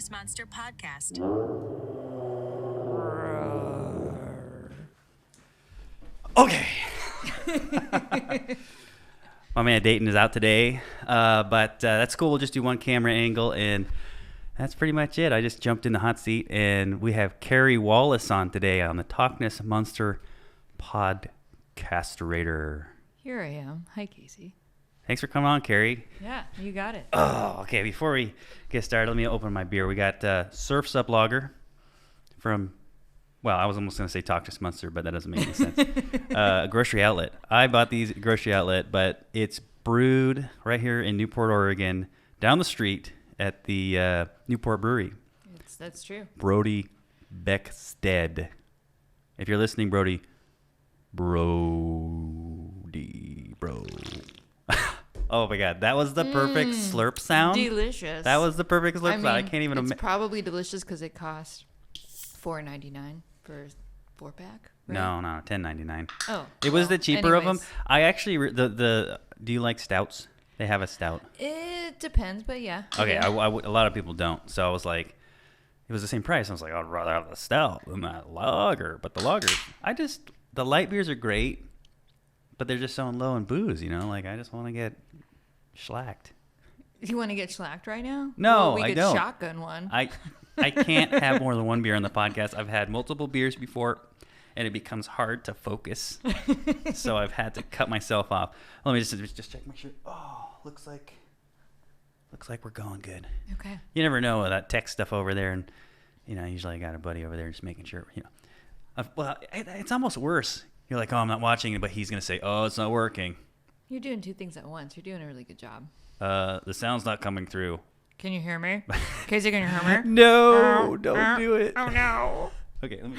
Darkness Monster podcast. Okay. My man Dayton is out today, but that's cool. We'll just do one camera angle, and that's pretty much it. I just jumped in the hot seat, and we have Kari Wallace on today on the Darkness Monster podcastrator. Here I am. Hi, Casey. Thanks for coming on, Kari. Yeah, you got it. Oh, okay. Before we get started, let me open my beer. We got Surf's Up Lager from, well, I was almost going to say Darkness Monster, but that doesn't make any sense. Grocery outlet. I bought these at grocery outlet, but it's brewed right here in Newport, Oregon, down the street at the Newport Brewery. That's true. Brody Beckstead. If you're listening, Brody. Bro. Oh my God, that was the perfect slurp sound. Delicious. That was the perfect slurp sound. I can't even imagine. It's probably delicious because it cost $4.99 for 4-pack. Right? No, $10.99. Oh, it was the cheaper of them. anyways. I actually do you like stouts? They have a stout. It depends, but yeah. Okay, Yeah. a lot of people don't. So I was like, it was the same price. I was like, I'd rather have the stout than that lager. But the lager, the light beers are great, but they're just so low in booze, you know? Like, I just want to get schlacked. You want to get schlacked right now? No, well, I we could don't. shotgun one. I can't have more than one beer on the podcast. I've had multiple beers before, and it becomes hard to focus. So I've had to cut myself off. Let me just check my shirt. Oh, looks like we're going good. Okay. You never know that tech stuff over there, and usually I got a buddy over there just making sure. Well, it's almost worse. You're like, oh, I'm not watching it, but he's gonna say, oh, it's not working. You're doing two things at once. You're doing a really good job. The sound's not coming through. Can you hear me? Casey, can you hear me? No, don't do it. Oh, no. Okay, let me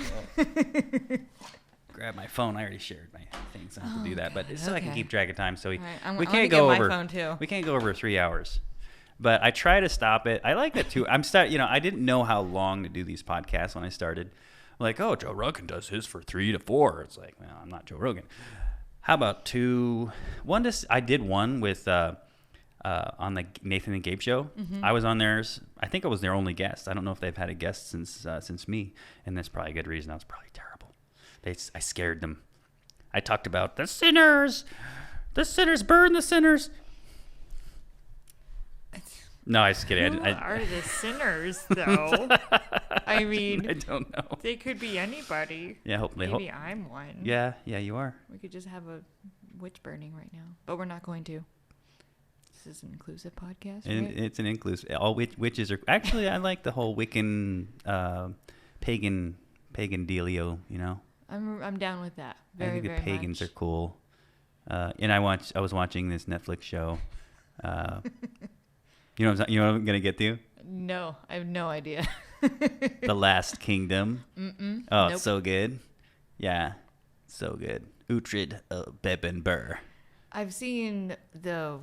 grab my phone. I already shared my thing, so I have to do that. But it's so I can okay. keep track of time. So we I'm can't gonna go get over. my phone too. We can't go over 3 hours. But I try to stop it. I like that too. I didn't know how long to do these podcasts when I started. I'm like, oh, Joe Rogan does his for 3 to 4. It's like, well, I'm not Joe Rogan. How about 2? I did one with on the Nathan and Gabe show. Mm-hmm. I was on theirs. I think I was their only guest. I don't know if they've had a guest since me, and that's probably a good reason. I was probably terrible. I scared them. I talked about the sinners. The sinners, burn the sinners. No, I was just kidding. Who are the sinners, though? I mean, I don't know. they could be anybody. Yeah, hopefully. Maybe I'm one. Yeah, you are. We could just have a witch burning right now, but we're not going to. This is an inclusive podcast, And right? it's an inclusive. All witches are actually. I like the whole Wiccan, pagan dealio. I'm down with that. I Very, think very the pagans much. are cool. And I was watching this Netflix show. You know what I'm gonna get to? No, I have no idea. The Last Kingdom. Mm-mm. Oh, Nope. it's so good. Yeah, so good. Uhtred Bebenber. I've seen the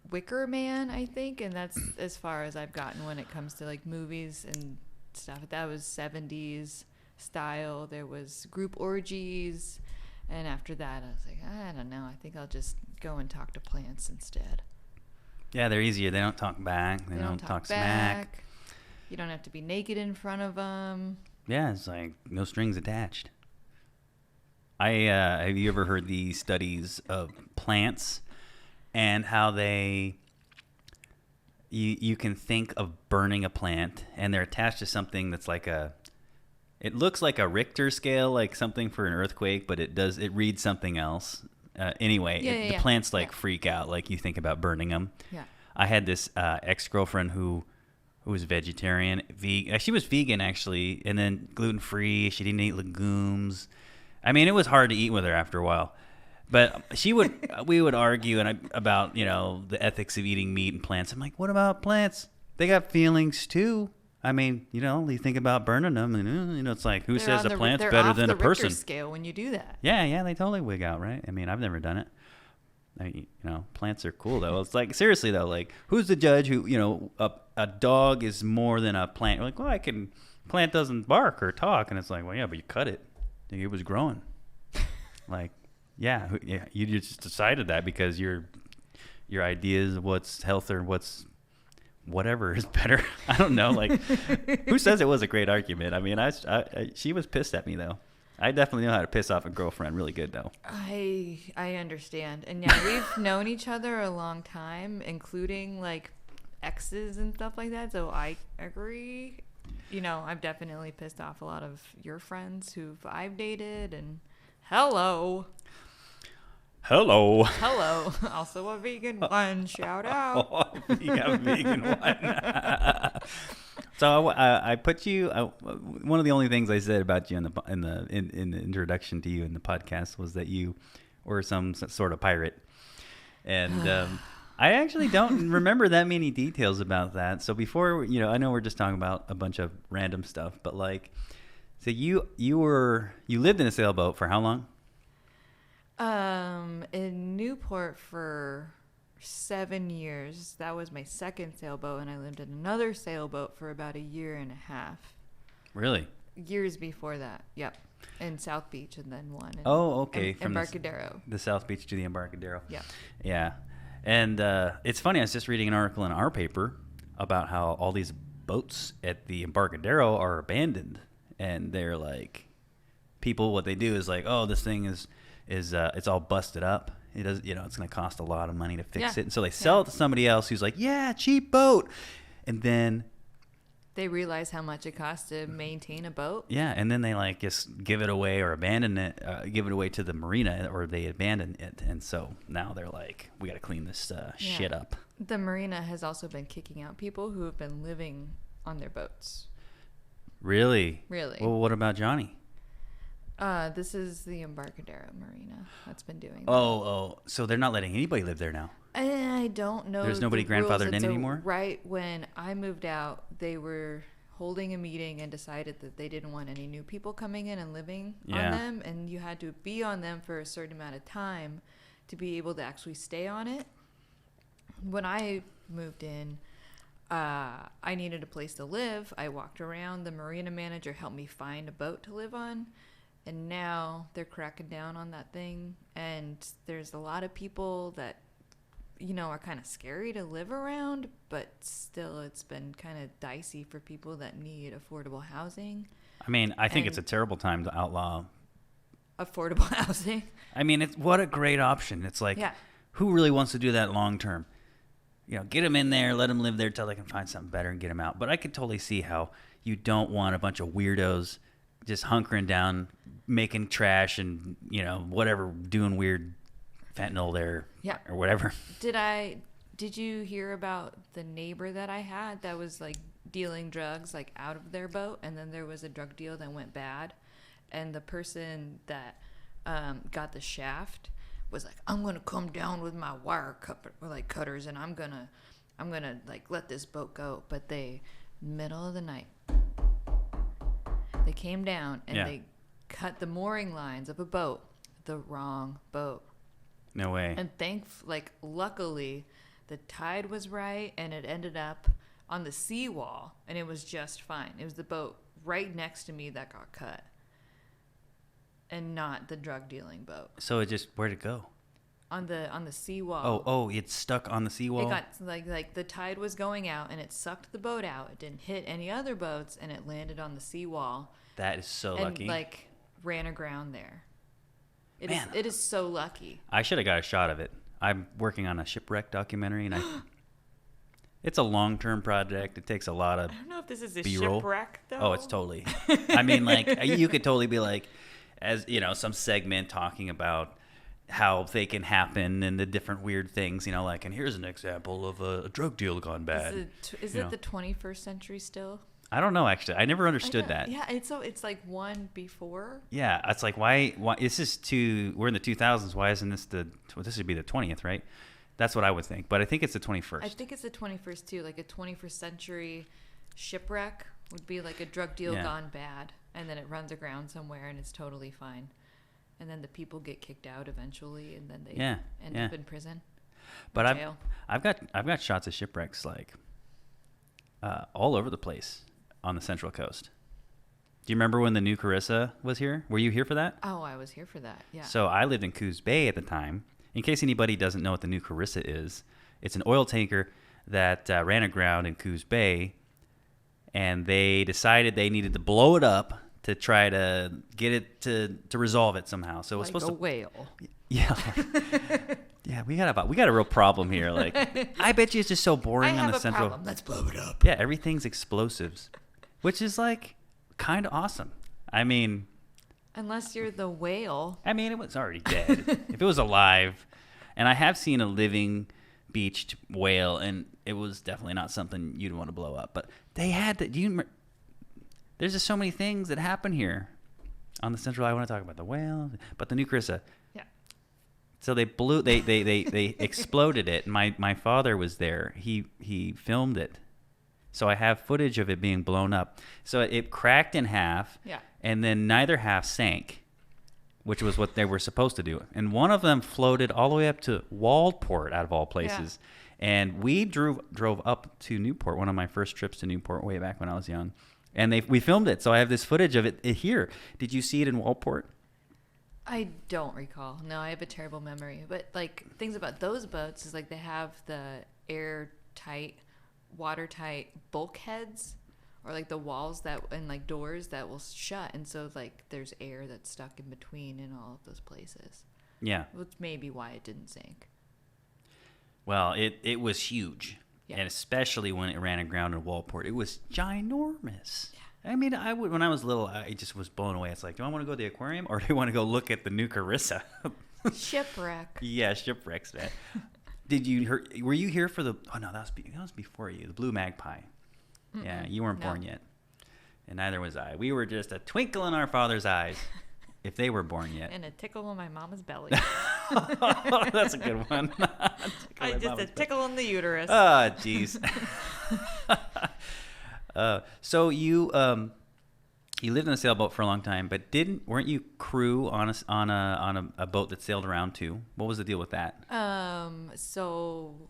Wicker Man, I think, and that's as far as I've gotten when it comes to like movies and stuff. That was 70s style. There was group orgies, and after that, I was like, I don't know. I think I'll just go and talk to plants instead. Yeah, they're easier. They don't talk back. They don't talk smack. You don't have to be naked in front of them. Yeah, it's like no strings attached. Have you ever heard the studies of plants and how you can think of burning a plant and they're attached to something that's like it looks like a Richter scale, like something for an earthquake, but it reads something else. Anyway, the plants freak out, like you think about burning them. Yeah. I had this ex-girlfriend who was vegetarian, she was vegan actually, and then gluten-free. She didn't eat legumes. I mean, it was hard to eat with her after a while. But we would argue about the ethics of eating meat and plants. I'm like, what about plants? They got feelings too. I mean, you think about burning them, and it's like, who says a plant's better than a person? They're off the Richter scale when you do that. Yeah, they totally wig out, right? I mean, I've never done it. Plants are cool though. It's like, seriously though, like, who's the judge who, a dog is more than a plant? You're like, well, plant doesn't bark or talk, and it's like, well, yeah, but you cut it. It was growing. Like, yeah, you just decided that because your ideas of what's health or what's whatever is better. I don't know. Like, who says it was a great argument? I mean, she was pissed at me though. I definitely know how to piss off a girlfriend really good though. I understand. And yeah, we've known each other a long time, including like exes and stuff like that. So I agree. You know, I've definitely pissed off a lot of your friends who I've dated. And hello. Also a vegan one. Shout out. Yeah, vegan one. So I put you. One of the only things I said about you in the introduction to you in the podcast was that you were some sort of pirate, and I actually don't remember that many details about that. So before, I know we're just talking about a bunch of random stuff, but like, so you lived in a sailboat for how long? In Newport for 7 years. That was my second sailboat, and I lived in another sailboat for about a year and a half. Really? Years before that, yep. In South Beach, and then one in From Embarcadero. The South Beach to the Embarcadero. Yeah. Yeah. And it's funny, I was just reading an article in our paper about how all these boats at the Embarcadero are abandoned. And they're like, people, what they do is like, oh, this thing is it's all busted up. It does, it's going to cost a lot of money to fix it. And so they sell it to somebody else who's like, yeah, cheap boat. And then they realize how much it costs to maintain a boat. Yeah. And then they like just give it away or abandon it, give it away to the marina, or they abandon it. And so now they're like, we got to clean this shit up. The marina has also been kicking out people who have been living on their boats. Really? Really. Well, what about Johnny? This is the Embarcadero Marina that's been doing that. Oh, so they're not letting anybody live there now? I don't know. There's nobody grandfathered in anymore? Right when I moved out, they were holding a meeting and decided that they didn't want any new people coming in and living on them, and you had to be on them for a certain amount of time to be able to actually stay on it. When I moved in, I needed a place to live. I walked around. The marina manager helped me find a boat to live on. And now they're cracking down on that thing. And there's a lot of people that, are kind of scary to live around. But still, it's been kind of dicey for people that need affordable housing. I mean, I think it's a terrible time to outlaw affordable housing. I mean, what a great option. It's like, who really wants to do that long term? Get them in there, let them live there till they can find something better and get them out. But I could totally see how you don't want a bunch of weirdos just hunkering down, making trash and, whatever, doing weird fentanyl there or whatever. Did you hear about the neighbor that I had that was like dealing drugs like out of their boat, and then there was a drug deal that went bad, and the person that got the shaft was like, I'm gonna come down with my wire cutters, and I'm gonna like let this boat go. But middle of the night, they came down and they cut the mooring lines of a boat, the wrong boat. No way. And luckily, the tide was right, and it ended up on the seawall, and it was just fine. It was the boat right next to me that got cut, and not the drug dealing boat. So where'd it go? On the seawall. Oh, it's stuck on the seawall? It got like the tide was going out, and it sucked the boat out. It didn't hit any other boats, and it landed on the seawall. That is so lucky. And ran aground there. It is so lucky. I should have got a shot of it. I'm working on a shipwreck documentary, and it's a long-term project. It takes a lot of I don't know if this is a B-roll. Shipwreck, though. Oh, it's totally. I mean, you could totally be like, as some segment talking about how they can happen and the different weird things, and here's an example of a drug deal gone bad. Is it the 21st century still? I don't know, actually. I never understood that. Yeah, it's like one before. Yeah, it's like, why is this we're in the 2000s, why isn't this this would be the 20th, right? That's what I would think, but I think it's the 21st. I think it's the 21st too, like a 21st century shipwreck would be like a drug deal gone bad, and then it runs aground somewhere and it's totally fine. And then the people get kicked out eventually, and then they end up in prison. But I've got shots of shipwrecks all over the place on the Central Coast. Do you remember when the New Carissa was here? Were you here for that? Oh, I was here for that. Yeah. So I lived in Coos Bay at the time. In case anybody doesn't know what the New Carissa is, it's an oil tanker that ran aground in Coos Bay, and they decided they needed to blow it up to try to get it to resolve it somehow. So it was Like supposed a whale. yeah. Yeah, we got a real problem here. Like, I bet you it's just so boring on the central. Problem. Let's blow it up. Yeah, everything's explosives, which is like kind of awesome. I mean, Unless you're the whale. it was already dead. If it was alive, and I have seen a living beached whale, and it was definitely not something you'd want to blow up. But they had to. There's just so many things that happen here on the central. I want to talk about the whale, but the New Carissa. So they exploded it. My father was there. He filmed it. So I have footage of it being blown up. So it cracked in half. Yeah. And then neither half sank, which was what they were supposed to do. And one of them floated all the way up to Waldport, out of all places. Yeah. And we drove up to Newport, one of my first trips to Newport way back when I was young. And we filmed it. So I have this footage of it here. Did you see it in Waldport? I don't recall. No, I have a terrible memory. But like things about those boats is like they have the airtight, watertight bulkheads, or like the walls that and like doors that will shut, and so like there's air that's stuck in between in all of those places. Yeah, which may be why it didn't sink. Well, it was huge, and especially when it ran aground in Waldport, it was ginormous. Yeah. I mean, when I was little, I just was blown away. It's like, do I want to go to the aquarium or do I want to go look at the New Carissa? Shipwreck. Yeah, shipwrecks, man. Were you here for the? Oh no, that was before you. The Blue Magpie. Mm-mm, yeah, you weren't born yet, and neither was I. We were just a twinkle in our father's eyes, if they were born yet. And a tickle in my mama's belly. That's a good one. A tickle in the uterus. Oh, jeez. So you lived in a sailboat for a long time, but weren't you crew on a boat that sailed around too? What was the deal with that? So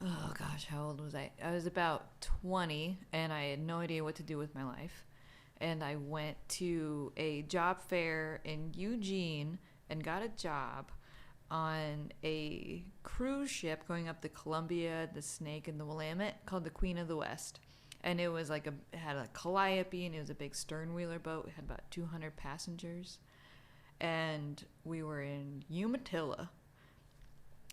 oh gosh, how old was I? I was about 20, and I had no idea what to do with my life. And I went to a job fair in Eugene and got a job on a cruise ship going up the Columbia, the Snake, and the Willamette called the Queen of the West. And it was like it had a calliope, and it was a big sternwheeler boat. It had about 200 passengers. And we were in Umatilla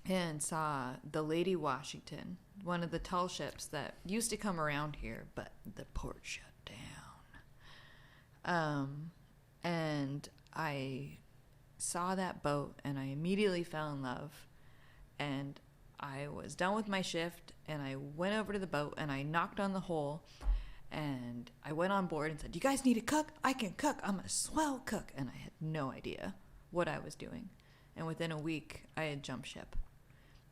and saw the Lady Washington, one of the tall ships that used to come around here, but the port shut down. And I saw that boat, and I immediately fell in love. And I was done with my shift, and I went over to the boat, and I knocked on the hole, and I went on board and said, "You guys need a cook? I can cook. I'm a swell cook." And I had no idea what I was doing. And within a week, I had jumped ship.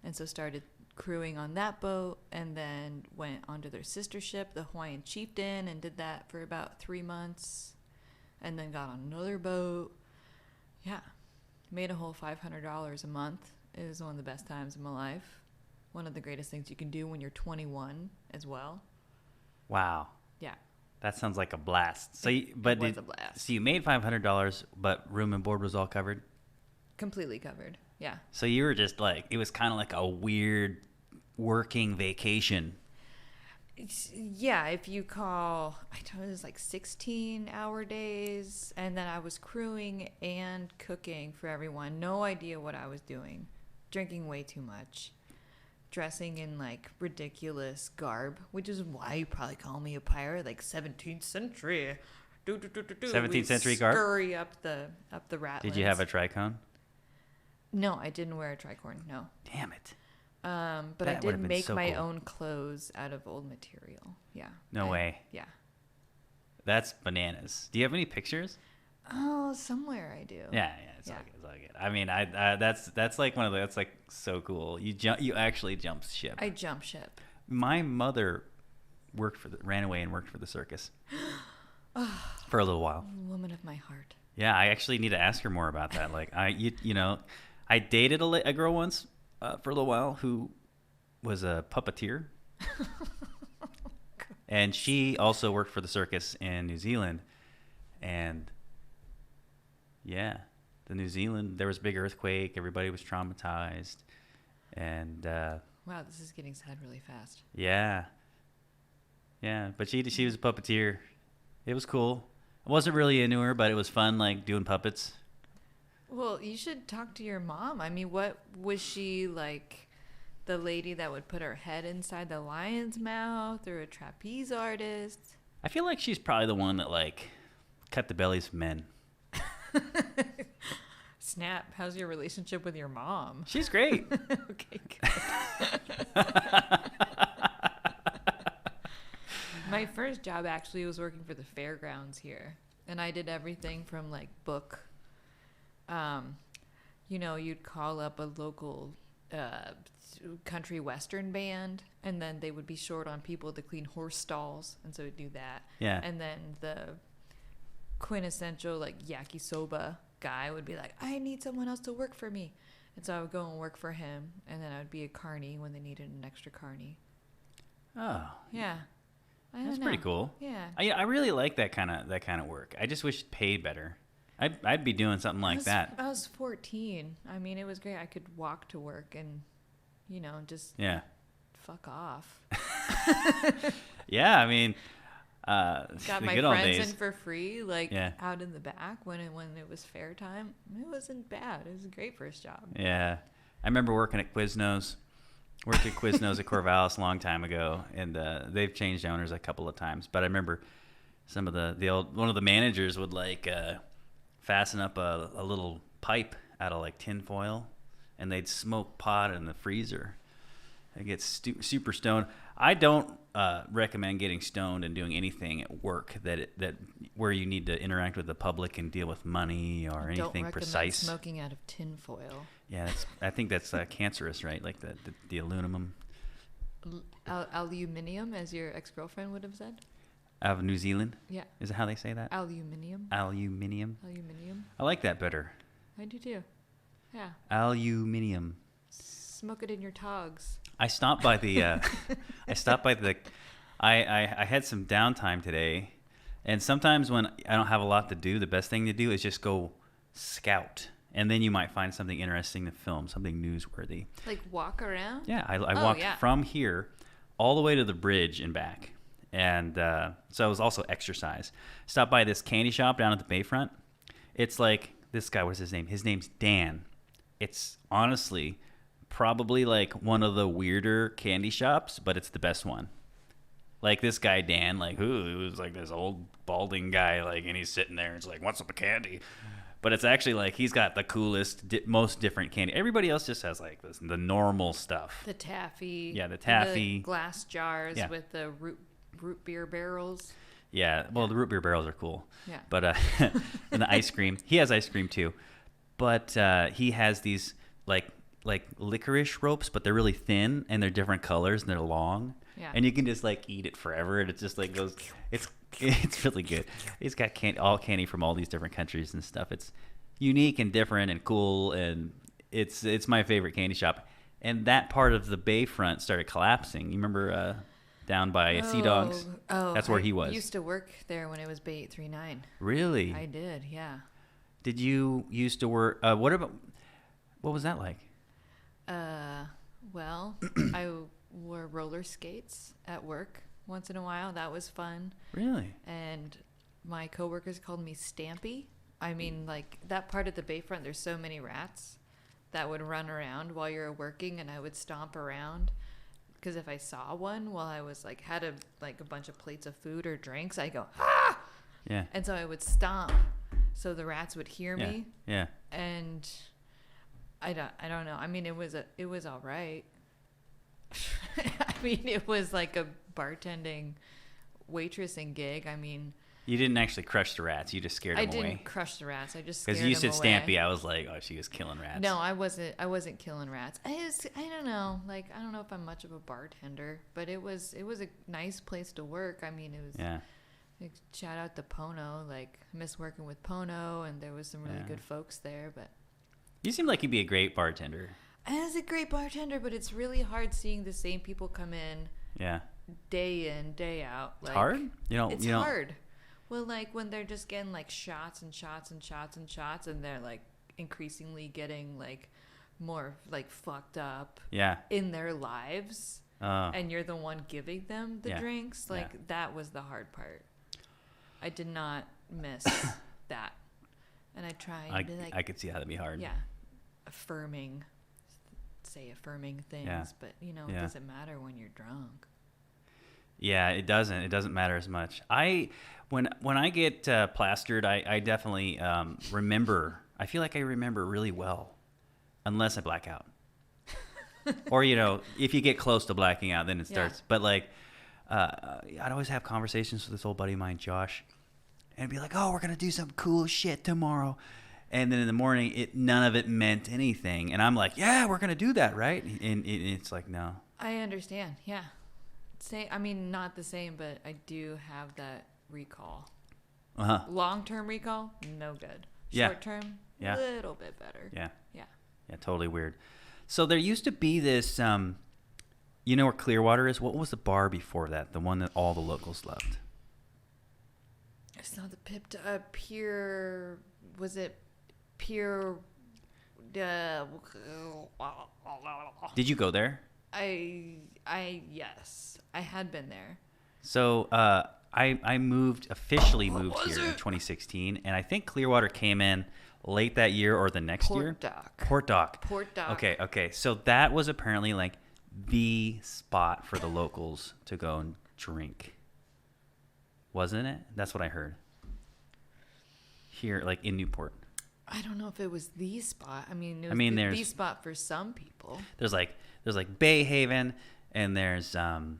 And so started crewing on that boat, and then went onto their sister ship, the Hawaiian Chieftain, and did that for about 3 months, and then got on another boat. Yeah. Made a whole $500 a month. It was one of the best times of my life. One of the greatest things you can do when you're 21 as well. Wow. Yeah. That sounds like a blast. So, it was a blast. So you made $500, but room and board was all covered? Completely covered. Yeah. So you were just like, it was kind of like a weird working vacation. Yeah, if you call, I don't know, it was like 16-hour days, and then I was crewing and cooking for everyone. No idea what I was doing. Drinking way too much. Dressing in like ridiculous garb, which is why you probably call me a pirate, like 17th century. 17th century garb? Scurry up the ratlins. Did you have a tricone? No, I didn't wear a tricorn, no. Damn it. But That I did would've make been so my cool. own clothes out of old material. Yeah. No way. Yeah. That's bananas. Do you have any pictures? Oh, somewhere I do. Yeah, it's all good. I mean, that's like that's like so cool. You actually jumped ship. I jump ship. My mother ran away and worked for the circus for a little while. Woman of my heart. Yeah, I actually need to ask her more about that. Like I dated a girl once for a little while who was a puppeteer. And she also worked for the circus in New Zealand. And yeah, there was a big earthquake. Everybody was traumatized. And Wow, this is getting sad really fast. Yeah. Yeah, but she was a puppeteer. It was cool. I wasn't really into her, but it was fun, like, doing puppets. Well, you should talk to your mom. I mean, what was she like? The lady that would put her head inside the lion's mouth, or a trapeze artist? I feel like she's probably the one that, like, cut the bellies of men. Snap. How's your relationship with your mom? She's great. Okay, good. My first job actually was working for the fairgrounds here, and I did everything from like book. You'd call up a local country western band, and then they would be short on people to clean horse stalls, and so we'd do that. Yeah. And then the quintessential like yakisoba guy would be like, I need someone else to work for me, and so I would go and work for him, and then I would be a carny when they needed an extra carny. Oh, Yeah. that's pretty cool. Yeah. I really like that kind of work. I just wish it paid better. I'd be doing something like that. I was 14. I mean, it was great. I could walk to work and, just Yeah. fuck off. Yeah, I mean, Got the my good old friends days. in for free, like Yeah. out in the back when it was fair time. It wasn't bad. It was a great first job. Yeah, I remember working at Quiznos. Worked at Quiznos at Corvallis a long time ago, and they've changed owners a couple of times. But I remember some of the old one of the managers would like fasten up a little pipe out of like tin foil, and they'd smoke pot in the freezer. They get super stoned. I don't recommend getting stoned and doing anything at work that where you need to interact with the public and deal with money or anything Don't precise. recommend smoking out of tin foil. Yeah, I think that's cancerous, right? Like the aluminum. Aluminium, as your ex-girlfriend would have said. Out of New Zealand? Yeah. Is that how they say that? Aluminium. Aluminium. Aluminium. I like that better. I do too. Yeah. Aluminium. Smoke it in your togs. I stopped by the. I had some downtime today, and sometimes when I don't have a lot to do, the best thing to do is just go scout, and then you might find something interesting to film, something newsworthy. Like walk around? Yeah, I walked from here all the way to the bridge and back, and so it was also exercise. Stopped by this candy shop down at the Bayfront. It's like this guy. What's his name? His name's Dan. It's honestly probably like one of the weirder candy shops, but it's the best one. Like this guy Dan, like he was like this old balding guy, like, and he's sitting there and it's like, what's up with candy? But it's actually like he's got the coolest, most different candy. Everybody else just has like the normal stuff. The taffy. Yeah, the taffy. The glass jars Yeah. with the root beer barrels. Yeah, well, the root beer barrels are cool. Yeah. But and the ice cream, he has ice cream too. But he has these like licorice ropes, but they're really thin and they're different colors and they're long. Yeah. And you can just like eat it forever, and it just like goes. It's really good. He's got all candy from all these different countries and stuff. It's unique and different and cool, and it's my favorite candy shop. And that part of the Bayfront started collapsing. You remember down by Sea Dogs? Oh, That's where he I was. used to work there when it was Bay 839. Really? I did, yeah. Did you used to work? What was that like? Well, I wore roller skates at work once in a while. That was fun. Really? And my coworkers called me Stampy. I mean, like that part of the Bayfront, there's so many rats that would run around while you're working, and I would stomp around. Because if I saw one while I was like had a bunch of plates of food or drinks, I go ah, Yeah. and so I would stomp, so the rats would hear Yeah. me. Yeah. And I don't know. I mean, it was all right. I mean, it was like a bartending, waitressing gig. I mean, You didn't actually crush the rats. You just scared I them didn't away. crush the rats. I just scared Because them you said away. Stampy, I was like, oh, she was killing rats. No, I wasn't killing rats. I don't know. Like, I don't know if I'm much of a bartender, but it was a nice place to work. I mean, it was. Yeah. Like, shout out to Pono. Like, I miss working with Pono, and there was some really Yeah. good folks there. But You seem like you'd be a great bartender. I was a great bartender, but it's really hard seeing the same people come in Yeah. day in, day out. It's Like, hard? It's you don't, hard. Well, like when they're just getting like shots and shots and shots and shots, and they're like increasingly getting like more like fucked up Yeah. in their lives, Oh. and you're the one giving them the Yeah. drinks. Like Yeah. that was the hard part. I did not miss that, and I tried to like I could see how that'd be hard. say affirming things, Yeah. but it Yeah. doesn't matter when you're drunk. Yeah, it doesn't. It doesn't matter as much. When I get plastered, I definitely remember. I feel like I remember really well, unless I black out. Or if you get close to blacking out, then it starts. But like, I'd always have conversations with this old buddy of mine, Josh, and be like, "Oh, we're gonna do some cool shit tomorrow," and then in the morning, none of it meant anything, and I'm like, "Yeah, we're gonna do that, right?" And it's like, no. I understand. Yeah. I mean, not the same, but I do have that recall. Uh-huh. Long-term recall, no good. Yeah. Short-term, Yeah. little bit better. Yeah. Yeah. Yeah, totally weird. So there used to be this, where Clearwater is? What was the bar before that? The one that all the locals loved? It's not the Pier. Was it Pier? Did you go there? Yes, I had been there. So I officially moved here in 2016, and I think Clearwater came in late that year or the next year. Port Dock. Okay. So that was apparently like the spot for the locals to go and drink. Wasn't it? That's what I heard. Here, like in Newport. I don't know if it was the spot. I mean, it was the spot for some people. There's like Bay Haven, and there's the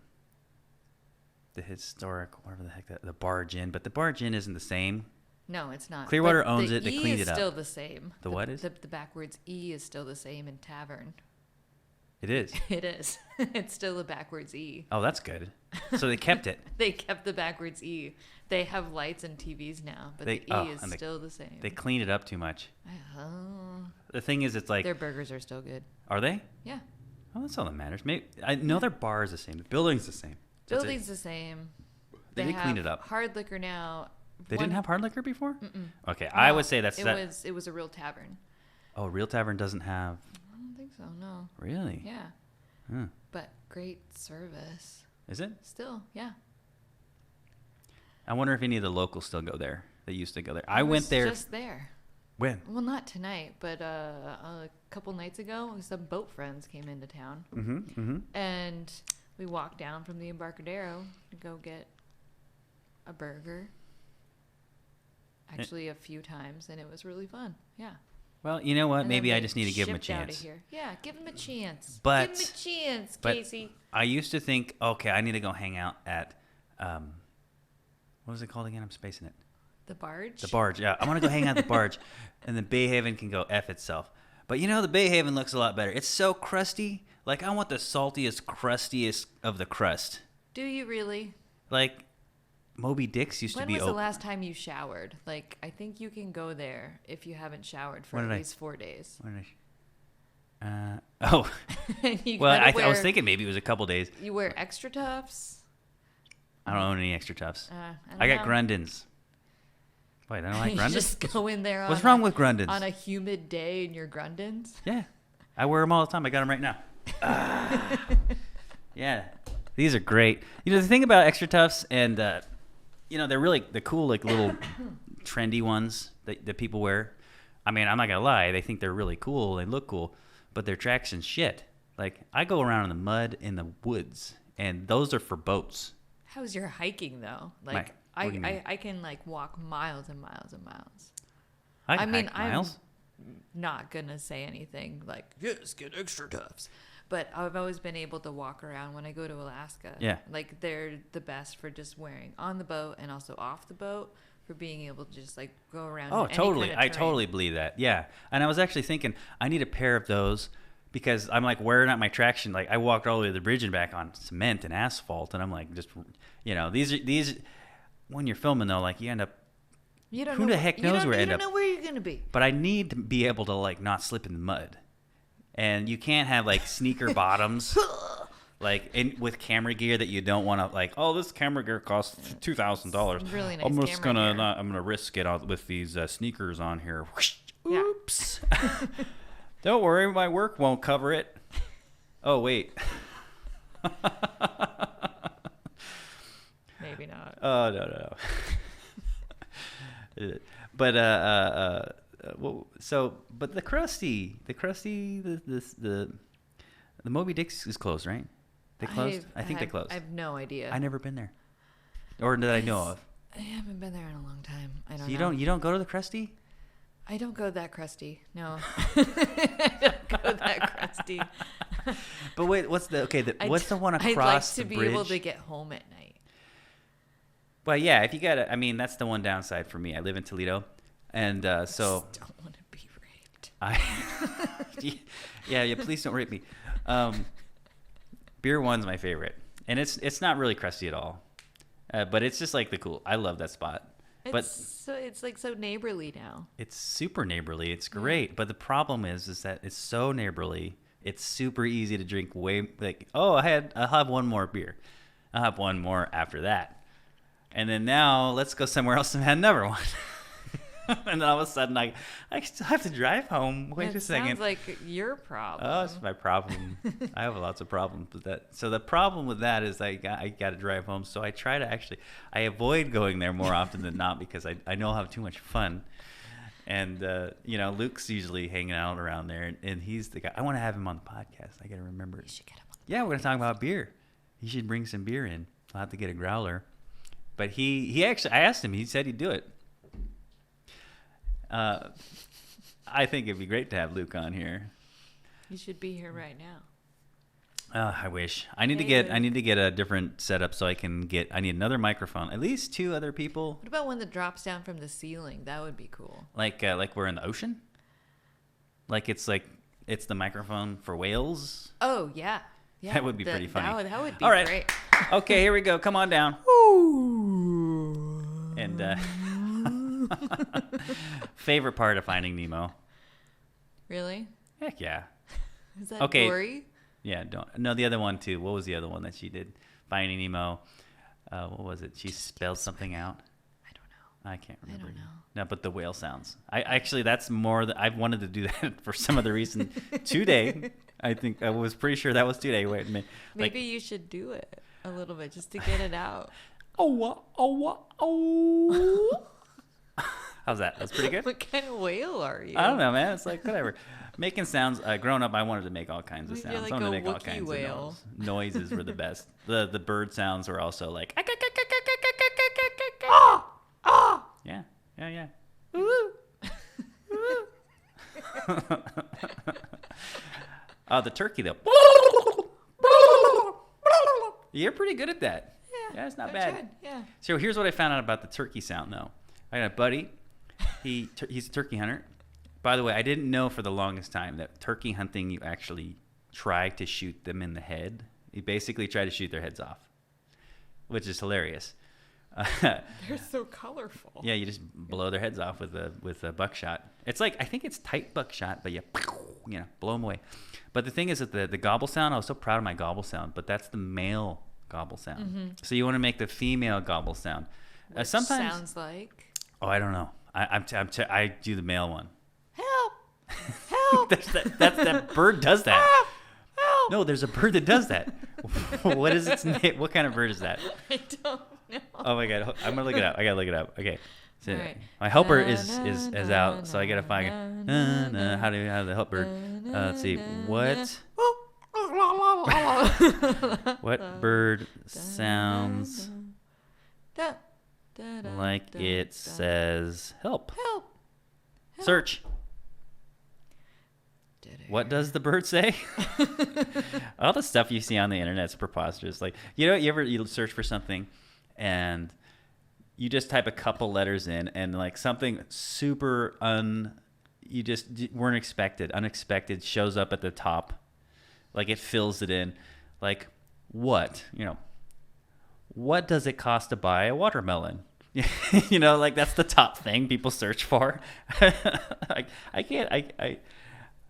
historic, whatever the heck, the Barge Inn. But the Barge Inn isn't the same. No, it's not. Clearwater But owns the it. They E cleaned is it up. still the same. The what is? The backwards E is still the same in Tavern. It is. It is. It's still a backwards E. Oh, that's good. So they kept it. They kept the backwards E. They have lights and TVs now, but the E is still the same. They cleaned it up too much. Oh. The thing is, it's like... Their burgers are still good. Are they? Yeah. Oh, that's all that matters. Maybe I know their bar is the same. The building's the same. Building's the same. They did clean it up. Hard liquor now. They didn't have hard liquor before? Mm-mm. Okay, No, I would say that's... It was a real tavern. Oh, Real Tavern doesn't have... I don't think so, no. Really? Yeah. Huh. But great service. Is it? Still, yeah. I wonder if any of the locals still go there. They used to go there. I went there... Just there. When? Well, not tonight, but a couple nights ago, some boat friends came into town. Mm-hmm, mm-hmm. And we walked down from the Embarcadero to go get a burger. Actually, a few times, and it was really fun. Yeah. Well, you know what? And Maybe then I they just need to give him a shipped out of chance. here. Yeah, give him a chance. But- give him a chance, but- Casey. I used to think, okay, I need to go hang out at... what was it called again? I'm spacing it. The Barge? The Barge, yeah. I want to go hang out at the Barge, and then Bay Haven can go F itself. But the Bay Haven looks a lot better. It's so crusty. Like, I want the saltiest, crustiest of the crust. Do you really? Like, Moby Dick's used to When be was the open. last time you showered? Like, I think you can go there if you haven't showered for When at did I- least 4 days. Oh. You Well, gotta I was wear- thinking maybe it was a couple days. You wear extra tufts? I don't own any extra tufts. don't I got know. Grundens. Wait, I don't like You Grundens? just go in there What's on wrong a- with Grundens? on a humid day in your Grundens? Yeah. I wear them all the time. I got them right now. Yeah. These are great. The thing about extra tufts and, they're really the cool, like, little trendy ones that people wear. I mean, I'm not going to lie. They think they're really cool. They look cool. But they're traction shit. Like, I go around in the mud in the woods, and those are for boats. How's your hiking, though? What Like, do you mean? I can, like, walk miles and miles and miles. I I mean, hike miles. I'm not going to say anything like, yes, get extra tufts. But I've always been able to walk around when I go to Alaska. Yeah. Like, they're the best for just wearing on the boat and also off the boat for being able to just, like, go around. Oh, in any totally. kind of I terrain. totally believe that. Yeah. And I was actually thinking I need a pair of those because I'm like wearing out my traction. Like I walked all the way to the bridge and back on cement and asphalt, and I'm like just these when you're filming though, like you end up. You don't Who know the wh- heck you knows don't- where I you end don't up? know where you're going to be. But I need to be able to like not slip in the mud, and you can't have like sneaker bottoms. Like with camera gear that you don't want to like. Oh, this camera gear costs $2,000. Really nice I'm just camera gonna gear. I'm gonna risk it out with these sneakers on here. Yeah. Oops. Don't worry, my work won't cover it. Oh, wait. Maybe not. Oh, no. But but the Moby Dick's is closed, right? They closed. I think they closed. I have no idea. I never been there, or that I know of. I haven't been there in a long time. I don't So know. You don't go to the Krusty? I don't go that crusty. No, I don't go that crusty. But wait, what's the one across I'd like the to be bridge? able to get home at night. Well, yeah, if you gotta, I mean, that's the one downside for me. I live in Toledo, and so I just don't want to be raped. yeah, please don't rape me. Beer One's my favorite, and it's not really crusty at all, but it's just like I love that spot. It's like so neighborly now. It's super neighborly. It's great, but the problem is that it's so neighborly. It's super easy to drink. I'll have one more beer. I'll have one more after that, and then now let's go somewhere else and have another one. And then all of a sudden, I still have to drive home. Wait a second. Sounds like your problem. Oh, it's my problem. I have lots of problems with that. So the problem with that is I got to drive home. So I try to I avoid going there more often than not because I know I'll have too much fun. And, Luke's usually hanging out around there. And he's the guy. I want to have him on the podcast. I got to remember it. You should get him on Yeah, we're going to talk about beer. He should bring some beer in. I'll have to get a growler. But he actually, I asked him. He said he'd do it. I think it'd be great to have Luke on here. You should be here right now. I wish. I need to get a different setup so I need another microphone. At least 2 other people. What about one that drops down from the ceiling? That would be cool. Like we're in the ocean? It's the microphone for whales? Oh, yeah. Yeah. That would be pretty funny. That would be All right. great. Okay, here we go. Come on down. And favorite part of Finding Nemo? Really? Heck yeah. Is that Okay. gory? Yeah, the other one too. What was the other one that she did? Finding Nemo. What was it? She spelled something out. I don't know. I can't remember. I don't know. No, but the whale sounds. That's more that I've wanted to do that for some other reason today. I think I was pretty sure that was today. Wait a minute. Maybe you should do it a little bit just to get it out. Oh. How's that? That's pretty good. What kind of whale are you? I don't know, man. It's like whatever. Making sounds. Growing up, I wanted to make all kinds of Maybe sounds. like I wanted to a make all Wookiee kinds whale. of noises were the best. The bird sounds were also like. Yeah. The turkey though. You're pretty good at that. Yeah, it's not bad. Tried. Yeah. So here's what I found out about the turkey sound, though. I got a buddy. He's a turkey hunter. By the way, I didn't know for the longest time that turkey hunting, you actually try to shoot them in the head. You basically try to shoot their heads off, which is hilarious. They're so colorful. Yeah, you just blow their heads off with a buckshot. It's like, I think it's tight buckshot, but you blow them away. But the thing is that the gobble sound, I was so proud of my gobble sound, but that's the male gobble sound. Mm-hmm. So you want to make the female gobble sound. Which sometimes sounds like. Oh, I don't know. I do the male one. Help! Help! that bird does that. Help! Help! No, there's a bird that does that. What is its name? What kind of bird is that? I don't know. Oh my god, I'm gonna look it up. I gotta look it up. Okay. So Right. my helper is out, so I gotta find how the helper. Let's see. What bird sounds like it says help? Help! Search. What does the bird say? All the stuff you see on the internet is preposterous. Like, you search for something and you just type a couple letters in and like something super you just weren't unexpected shows up at the top. Like it fills it in. Like what does it cost to buy a watermelon? Like that's the top thing people search for. I can't, I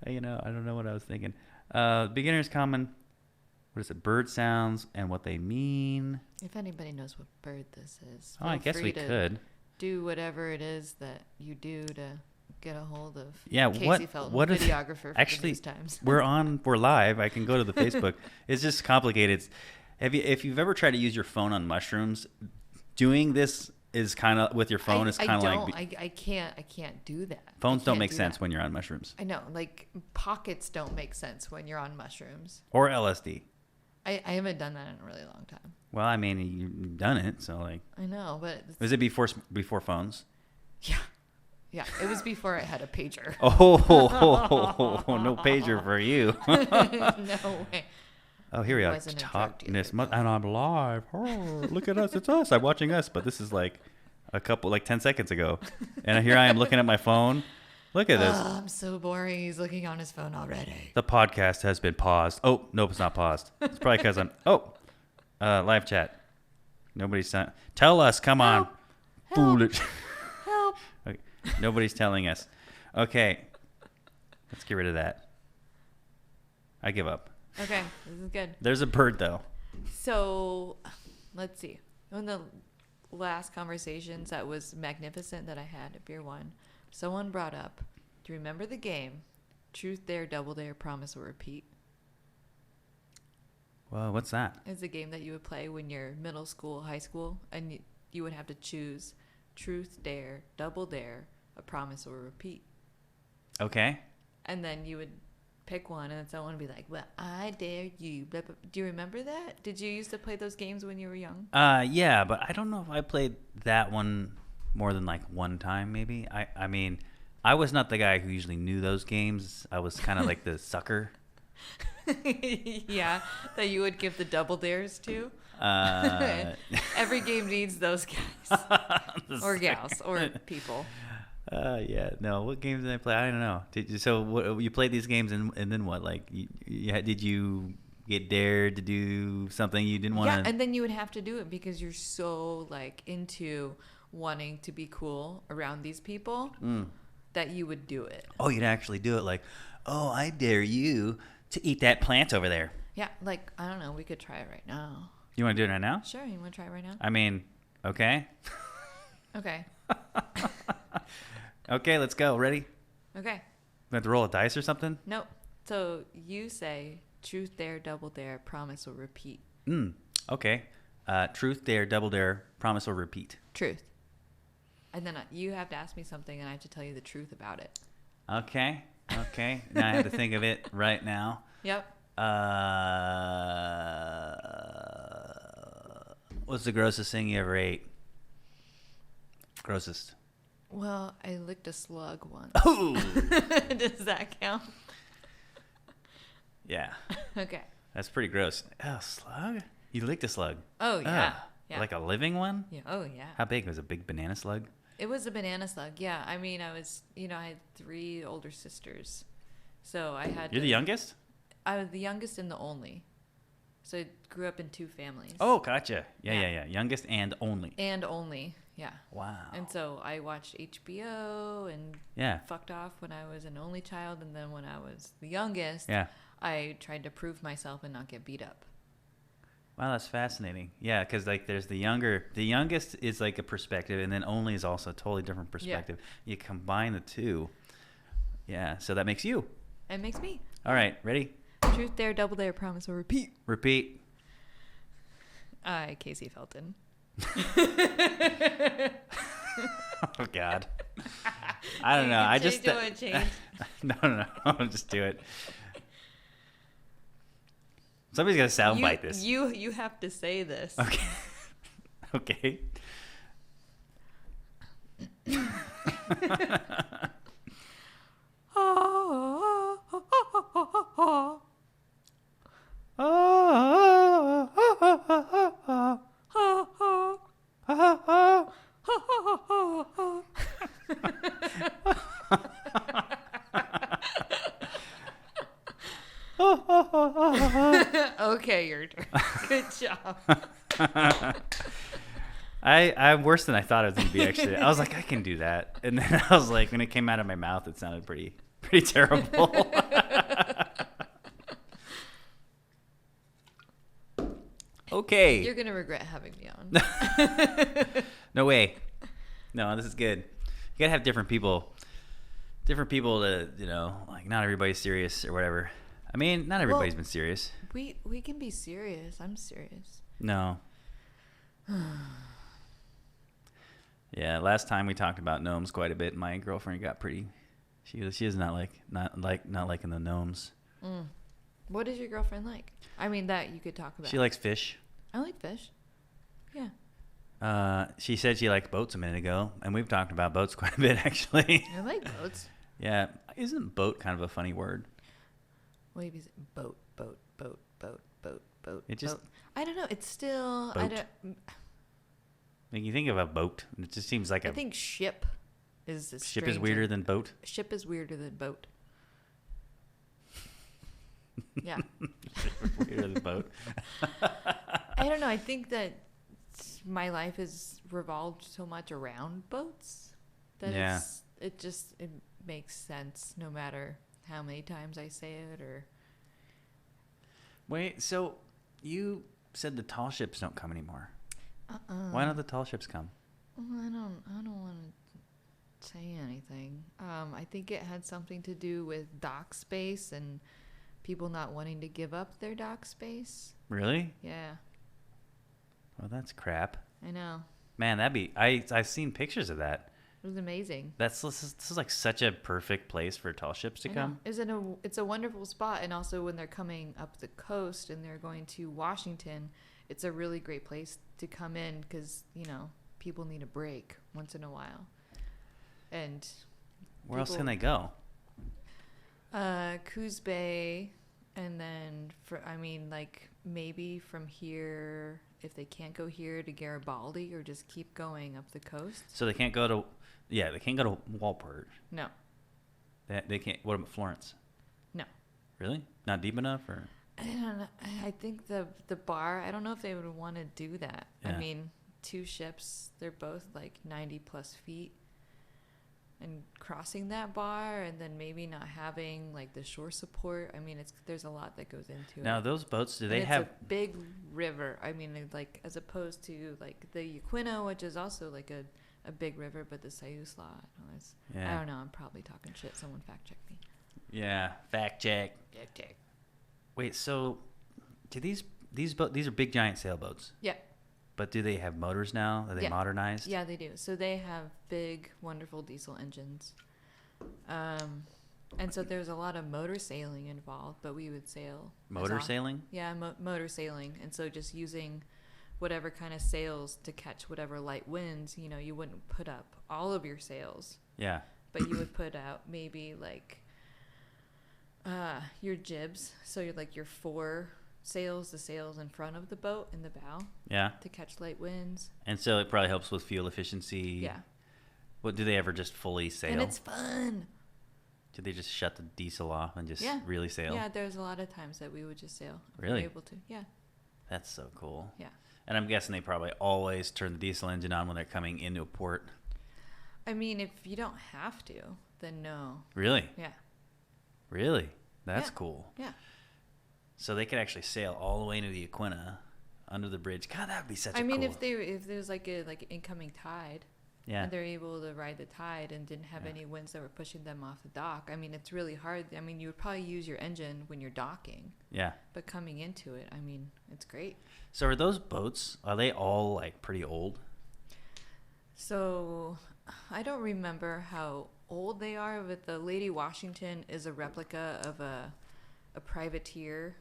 don't know what I was thinking. Beginner's common. What is it? Bird sounds and what they mean. If anybody knows what bird this is, I guess we could do whatever it is that you do to get a hold of Casey Felton, what is videographer for actually the News Times. we're live. I can go to the Facebook. It's just complicated. If you've ever tried to use your phone on mushrooms, doing this is kind of with your phone is kind of like I can't do that. Phones don't make sense when you're on mushrooms. I know, like pockets don't make sense when you're on mushrooms. Or LSD. I haven't done that in a really long time. Well, I mean, you've done it, so like. I know, but Was it before phones? Yeah, it was before I had a pager. No pager for you. No way. Oh, here we are. And I'm live. Oh, look at us. It's us. I'm watching us. But this is like 10 seconds ago. And here I am looking at my phone. Look at this. Oh, I'm so boring. He's looking on his phone already. The podcast has been paused. Oh, nope, it's not paused. It's probably because live chat. Nobody's tell us. Come on. Foolish. Help. Okay. Nobody's telling us. Okay. Let's get rid of that. I give up. Okay, this is good. There's a bird, though. So, let's see. One of the last conversations that was magnificent that I had at Beer One, someone brought up, do you remember the game, Truth, Dare, Double Dare, Promise, or Repeat? Well, what's that? It's a game that you would play when you're middle school, high school, and you would have to choose Truth, Dare, Double Dare, a Promise, or Repeat. Okay. And then you would pick one, and then someone would be like, well, I dare you. Blah, blah. Do you remember that? Did you used to play those games when you were young? Yeah, but I don't know if I played that one more than like one time, maybe. I mean, I was not the guy who usually knew those games. I was kind of like the sucker. Yeah, that you would give the double dares to. Every game needs those guys. Or gals, or people. Yeah, no. What games did I play? I don't know. You played these games and then what? Like, did you get dared to do something you didn't want to? Yeah, and then you would have to do it because you're so like into wanting to be cool around these people that you would do it. Oh, you'd actually do it. Like, oh, I dare you to eat that plant over there. Yeah, like I don't know. We could try it right now. You want to do it right now? Sure. You want to try it right now? I mean, okay. Okay. Okay, let's go. Ready? Okay. We have to roll a dice or something? Nope. So you say truth, dare, double dare, promise, or repeat. Okay. Truth, dare, double dare, promise, or repeat. Truth. And then you have to ask me something, and I have to tell you the truth about it. Okay. Now I have to think of it right now. Yep. What's the grossest thing you ever ate? Grossest. Well, I licked a slug once. Oh! Does that count? Yeah. Okay. That's pretty gross. Oh, slug? You licked a slug? Oh, yeah. Yeah. Like a living one? Yeah. Oh, yeah. How big? Was it a big banana slug? It was a banana slug. Yeah. I mean, I had 3 older sisters. So I had... You're the youngest? I was the youngest and the only. So I grew up in 2 families. Oh, gotcha. Yeah. Youngest and only. And only. Yeah. Wow. And so I watched HBO and fucked off when I was an only child. And then when I was the youngest, I tried to prove myself and not get beat up. Wow, that's fascinating. Yeah, because like there's the youngest is like a perspective, and then only is also a totally different perspective. Yeah. You combine the two. Yeah, so that makes you. It makes me. All right, ready? Truth, dare, double dare, promise, or repeat. Repeat. Casey Felton. Oh God. I don't know. I just change. No. I'll just do it. Somebody's gonna soundbite this. You have to say this. Okay. Okay. Okay, your turn. Good job. I'm worse than I thought it was going to be, actually. I was like, I can do that. And then I was like, when it came out of my mouth, it sounded pretty terrible. Okay. You're going to regret having me on. No way. No, this is good. You got to have different people different people to, like not everybody's serious or whatever. I mean, not everybody's been serious. We can be serious. I'm serious. No. Yeah, last time we talked about gnomes quite a bit. My girlfriend got pretty. She is not liking the gnomes. What does your girlfriend like? I mean, that you could talk about. She likes fish. I like fish. Yeah. She said she liked boats a minute ago, and we've talked about boats quite a bit actually. I like boats. Yeah, isn't boat kind of a funny word? What is it? Boat. It just. Boat. I don't know. It's still. Boat. When you think of a boat, it just seems like I think ship is the ship is weirder than boat. Ship is weirder than boat. Yeah. Weirder than boat. I don't know. I think that my life has revolved so much around boats that it makes sense no matter how many times I say it or. Wait, so you said the tall ships don't come anymore. Why don't the tall ships come? I don't want to say anything. I think it had something to do with dock space and people not wanting to give up their dock space. Really? Yeah. Well, that's crap. I know. Man, I've seen pictures of that. It was amazing. This is like such a perfect place for tall ships to come. It's a wonderful spot, and also when they're coming up the coast and they're going to Washington, it's a really great place to come in because people need a break once in a while. And where else can they go? Coos Bay, and then maybe from here if they can't go here to Garibaldi or just keep going up the coast. So they can't go to Walport. No. They can't. What about Florence? No. Really? Not deep enough, or? I don't know. I think the bar. I don't know if they would want to do that. Yeah. I mean, 2 ships. They're both like 90 plus feet, and crossing that bar, and then maybe not having like the shore support. I mean, there's a lot that goes into it. Now those boats, do they it's have a big river? I mean, like as opposed to like the Yaquina, which is also like a big river, but the Sayusla. I don't know. I'm probably talking shit. Someone fact check me. Yeah, fact check. Fact check. Wait, so do these are big giant sailboats? Yeah. But do they have motors now? Are they modernized? Yeah, they do. So they have big, wonderful diesel engines. And so there's a lot of motor sailing involved, but we would sail. Motor sailing? Yeah, motor sailing. And so just using whatever kind of sails to catch whatever light winds, you wouldn't put up all of your sails. Yeah. But you would put out maybe like your jibs. So you're like your 4 sails, the sails in front of the boat in the bow. Yeah. To catch light winds. And so it probably helps with fuel efficiency. Yeah. What do they ever just fully sail? And it's fun. Do they just shut the diesel off and just really sail? Yeah, there's a lot of times that we would just sail. Really? We were able to. Yeah. That's so cool. Yeah. And I'm guessing they probably always turn the diesel engine on when they're coming into a port. I mean, if you don't have to, then no. Really? Yeah. Really? That's cool. Yeah. So they could actually sail all the way into the Yaquina under the bridge. God, that would be such a cool... I mean, if there's like an incoming tide, and they're able to ride the tide and didn't have any winds that were pushing them off the dock. I mean, it's really hard. I mean, you would probably use your engine when you're docking. Yeah. But coming into it, I mean, it's great. So are those boats, are they all like pretty old? So I don't remember how old they are, but the Lady Washington is a replica of a privateer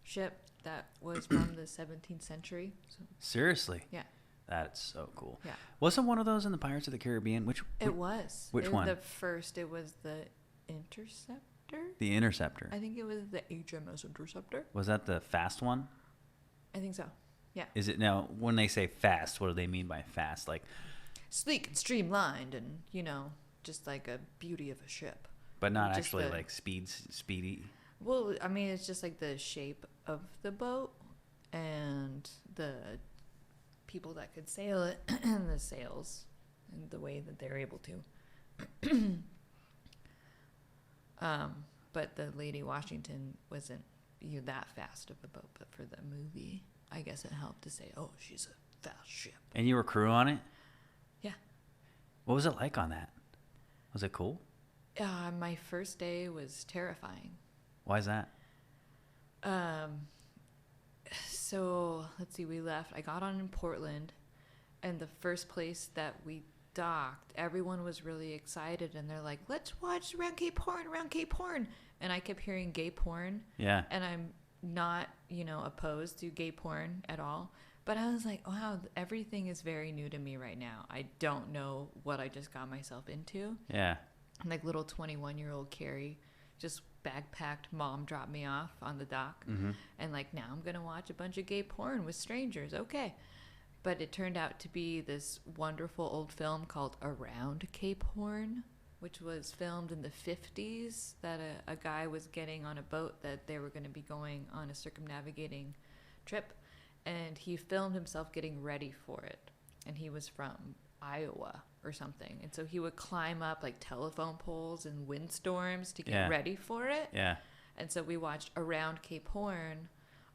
ship that was from the 17th century. So, seriously? Yeah. That's so cool. Yeah. Wasn't one of those in the Pirates of the Caribbean? Which one? The first, it was the Interceptor. The Interceptor. I think it was the HMS Interceptor. Was that the fast one? I think so. Yeah. Is it now? When they say fast, what do they mean by fast? Like sleek and streamlined, and just like a beauty of a ship. But not just actually like speedy. Well, I mean, it's just like the shape of the boat and the people that could sail it and the sails and the way that they're able to. But the Lady Washington wasn't that fast of a boat, but for the movie, I guess it helped to say, oh, she's a fast ship. And you were crew on it? Yeah. What was it like on that? Was it cool? My first day was terrifying. Why is that? Um, so let's see, we left. I got on in Portland, and the first place that we docked, everyone was really excited, and they're like, "Let's watch around Cape Horn," and I kept hearing gay porn. Yeah. And I'm not, opposed to gay porn at all. But I was like, wow, everything is very new to me right now. I don't know what I just got myself into. Yeah. And like little 21-year-old Kari just backpacked, mom dropped me off on the dock. Mm-hmm. And like, now I'm going to watch a bunch of gay porn with strangers. Okay. But it turned out to be this wonderful old film called Around Cape Horn, which was filmed in the 50s, that a guy was getting on a boat that they were going to be going on a circumnavigating trip. And he filmed himself getting ready for it. And he was from Iowa or something. And so he would climb up like telephone poles and windstorms to get ready for it. Yeah. And so we watched Around Cape Horn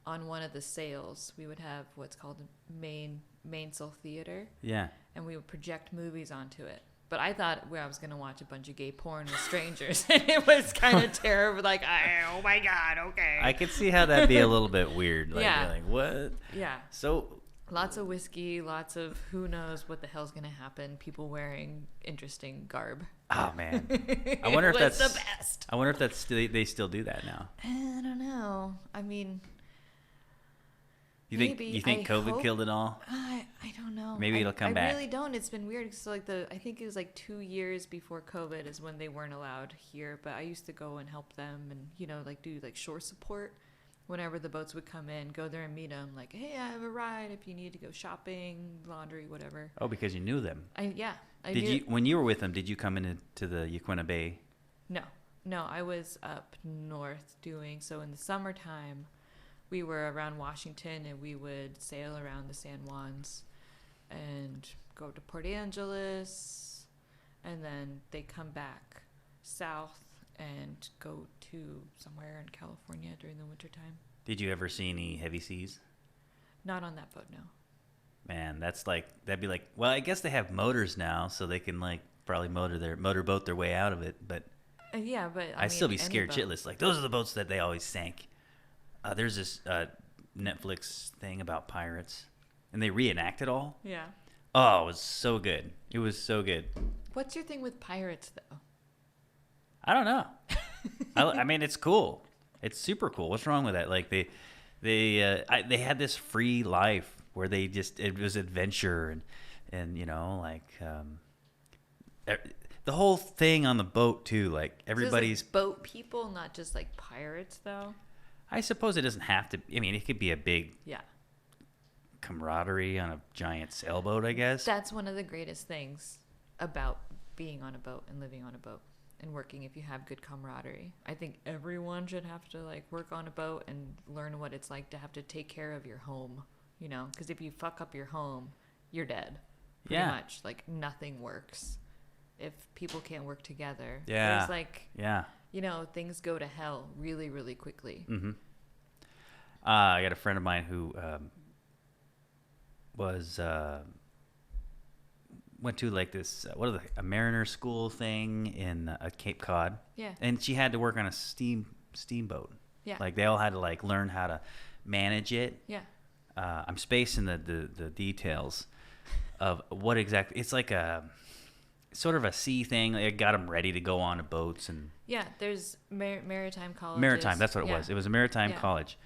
on one of the sails. We would have what's called a mainsail theater. Yeah. And we would project movies onto it. But I thought I was going to watch a bunch of gay porn with strangers. And it was kind of terrible. Like, oh my God, okay. I could see how that'd be a little bit weird. Like, Yeah. you're like, what? Yeah. So, Lots of whiskey, lots of who knows what the hell's going to happen. People wearing interesting garb. oh man, I wonder if It was that's the best. I wonder if that's they still do that now. I don't know. I mean, You maybe. think I COVID hope- killed it all? I don't know. Maybe it'll come back. I really don't. It's been weird. So like I think it was like 2 years before COVID is when they weren't allowed here. But I used to go and help them and like do like shore support. Whenever the boats would come in, go there and meet them. Like, hey, I have a ride if you need to go shopping, laundry, whatever. Oh, because you knew them. I Did you when you were with them? Did you come into the Yaquina Bay? No, I was up north doing so in the summertime. We were around Washington and we would sail around the San Juans and go to Port Angeles, and then they come back south and go to somewhere in California during the wintertime. Did you ever see any heavy seas? Not on that boat, no. Man, that'd be like, well, I guess they have motors now, so they can like probably motorboat their way out of it. But Yeah, but I'd still be any scared boat. shitless. Like those are the boats that they always sank. There's this Netflix thing about pirates, and they reenact it all. Yeah. Oh, it was so good. It was so good. What's your thing with pirates, though? I don't know. I mean, it's cool. It's super cool. What's wrong with that? Like they had this free life where it was adventure and the whole thing on the boat too. Like everybody's So it's like boat people, not just like pirates, though. I suppose it doesn't have to. I mean, it could be a big camaraderie on a giant sailboat, I guess. That's one of the greatest things about being on a boat and living on a boat and working if you have good camaraderie. I think everyone should have to like work on a boat and learn what it's like to have to take care of your home, because if you fuck up your home, you're dead. Pretty much. Like nothing works if people can't work together. Yeah. There's like, Yeah. things go to hell really, really quickly. Mm-hmm. I got a friend of mine who went to like this a mariner school thing in Cape Cod. Yeah. And she had to work on a steamboat. Yeah. Like they all had to like learn how to manage it. Yeah. I'm spacing the details of what exactly. It's like a sort of a sea thing. It got them ready to go on to boats and. Yeah, there's maritime colleges. Maritime, that's what it was. It was a maritime Yeah. college,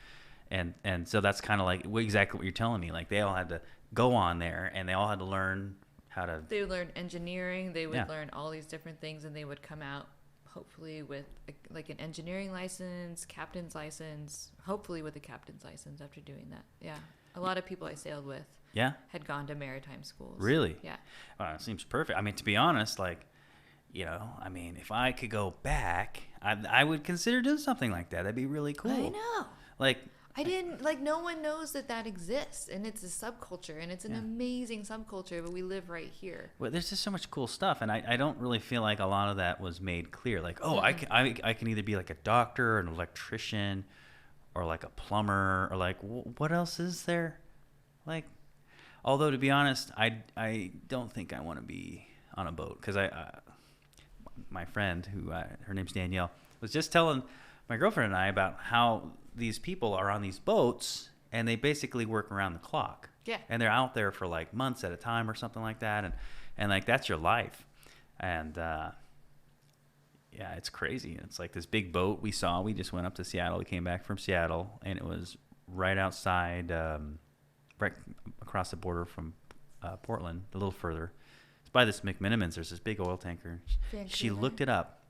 and so that's kind of like exactly what you're telling me. Like they all had to go on there, and they all had to learn how to. They would learn engineering. They would Yeah. learn all these different things, and they would come out hopefully with like an engineering license, captain's license. Hopefully with a captain's license after doing that. Yeah, a lot of people I sailed with Yeah. had gone to maritime schools. Really? Yeah. It seems perfect. I mean, to be honest, like, I mean, if I could go back, I would consider doing something like that. That'd be really cool. I know. Like, I didn't like. No one knows that exists, and it's a subculture, and it's an amazing subculture. But we live right here. well, there's just so much cool stuff, and I don't really feel like a lot of that was made clear. Like, oh, I can either be like a doctor, or an electrician, or like a plumber, or like what else is there? Like, although to be honest, I don't think I want to be on a boat because my friend who her name's Danielle was just telling my girlfriend and I about how these people are on these boats and they basically work around the clock. Yeah. And they're out there for like months at a time or something like that, and like that's your life. And yeah, it's crazy. It's like this big boat we saw. We just went up to Seattle. We came back from Seattle, and it was right outside, right across the border from Portland, a little further. It's by this McMenamins. There's this big oil tanker. She looked it up.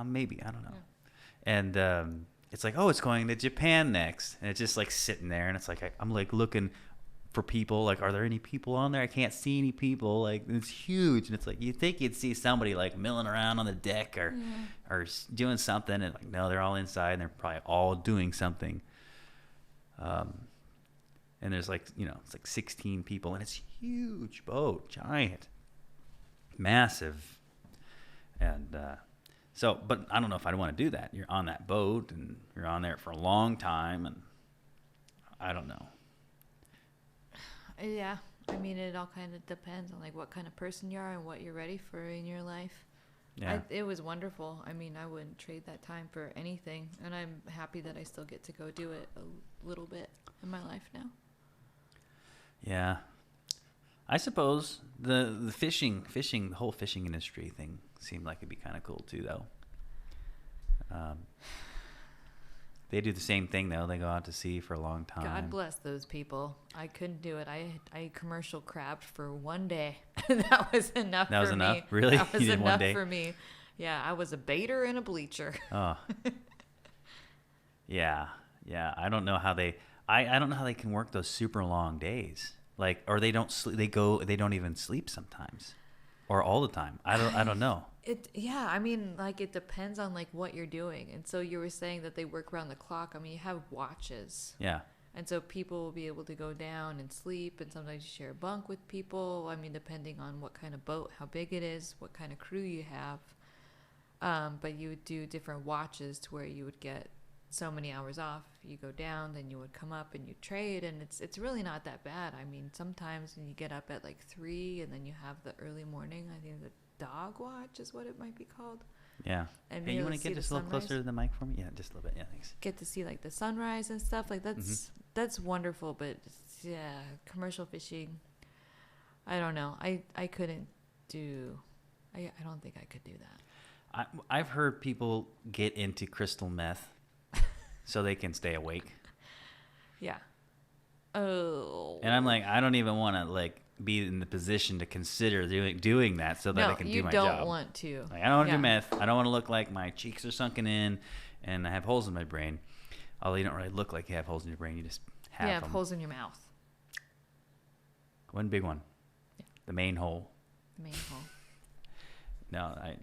Maybe, I don't know. Yeah. And it's like, oh, it's going to Japan next. And it's just like sitting there, and it's like I'm like looking for people. Like, are there any people on there? I can't see any people. Like, it's huge, and it's like you think you'd see somebody like milling around on the deck or doing something, and like no, they're all inside, and they're probably all doing something. And there's like, it's like 16 people, and it's huge boat, giant, massive. And so, but I don't know if I'd want to do that. You're on that boat, and you're on there for a long time, and I don't know. Yeah, I mean, it all kind of depends on like what kind of person you are and what you're ready for in your life. Yeah. It was wonderful. I mean, I wouldn't trade that time for anything, and I'm happy that I still get to go do it a little bit in my life now. Yeah, I suppose the fishing, the whole fishing industry thing seemed like it'd be kind of cool too, though. They do the same thing though. They go out to sea for a long time. God bless those people. I couldn't do it. I commercial crabbed for one day. That was enough for me. That was enough? Really? That was you did enough one day? for me. Yeah, I was a baiter and a bleacher. Oh. Yeah. I don't know how they I don't know how they can work those super long days. Like, or they don't sleep. They don't even sleep sometimes, or all the time. I don't know. I mean, like, it depends on like what you're doing. And so you were saying that they work around the clock. I mean, you have watches. Yeah. And so people will be able to go down and sleep, and sometimes you share a bunk with people. I mean, depending on what kind of boat, how big it is, what kind of crew you have. But you would do different watches to where you would get so many hours off. You go down, then you would come up and you trade, and it's really not that bad. I mean, sometimes when you get up at like 3 and then you have the early morning, I think the dog watch is what it might be called. Yeah. And hey, you want to get just a little closer to the mic for me? Yeah, just a little bit. Yeah, thanks. Get to see like the sunrise and stuff. Like that's wonderful, but yeah, commercial fishing, I don't know. I couldn't do. I don't think I could do that. I've heard people get into crystal meth so they can stay awake. Yeah. Oh. And I'm like, I don't even want to like be in the position to consider doing that so that I can do my job. No, you don't want to. Like, I don't want to do meth. I don't want to look like my cheeks are sunken in and I have holes in my brain. Although you don't really look like you have holes in your brain. You just have them. You have holes in your mouth. One big one. Yeah. The main hole. The main hole. No, I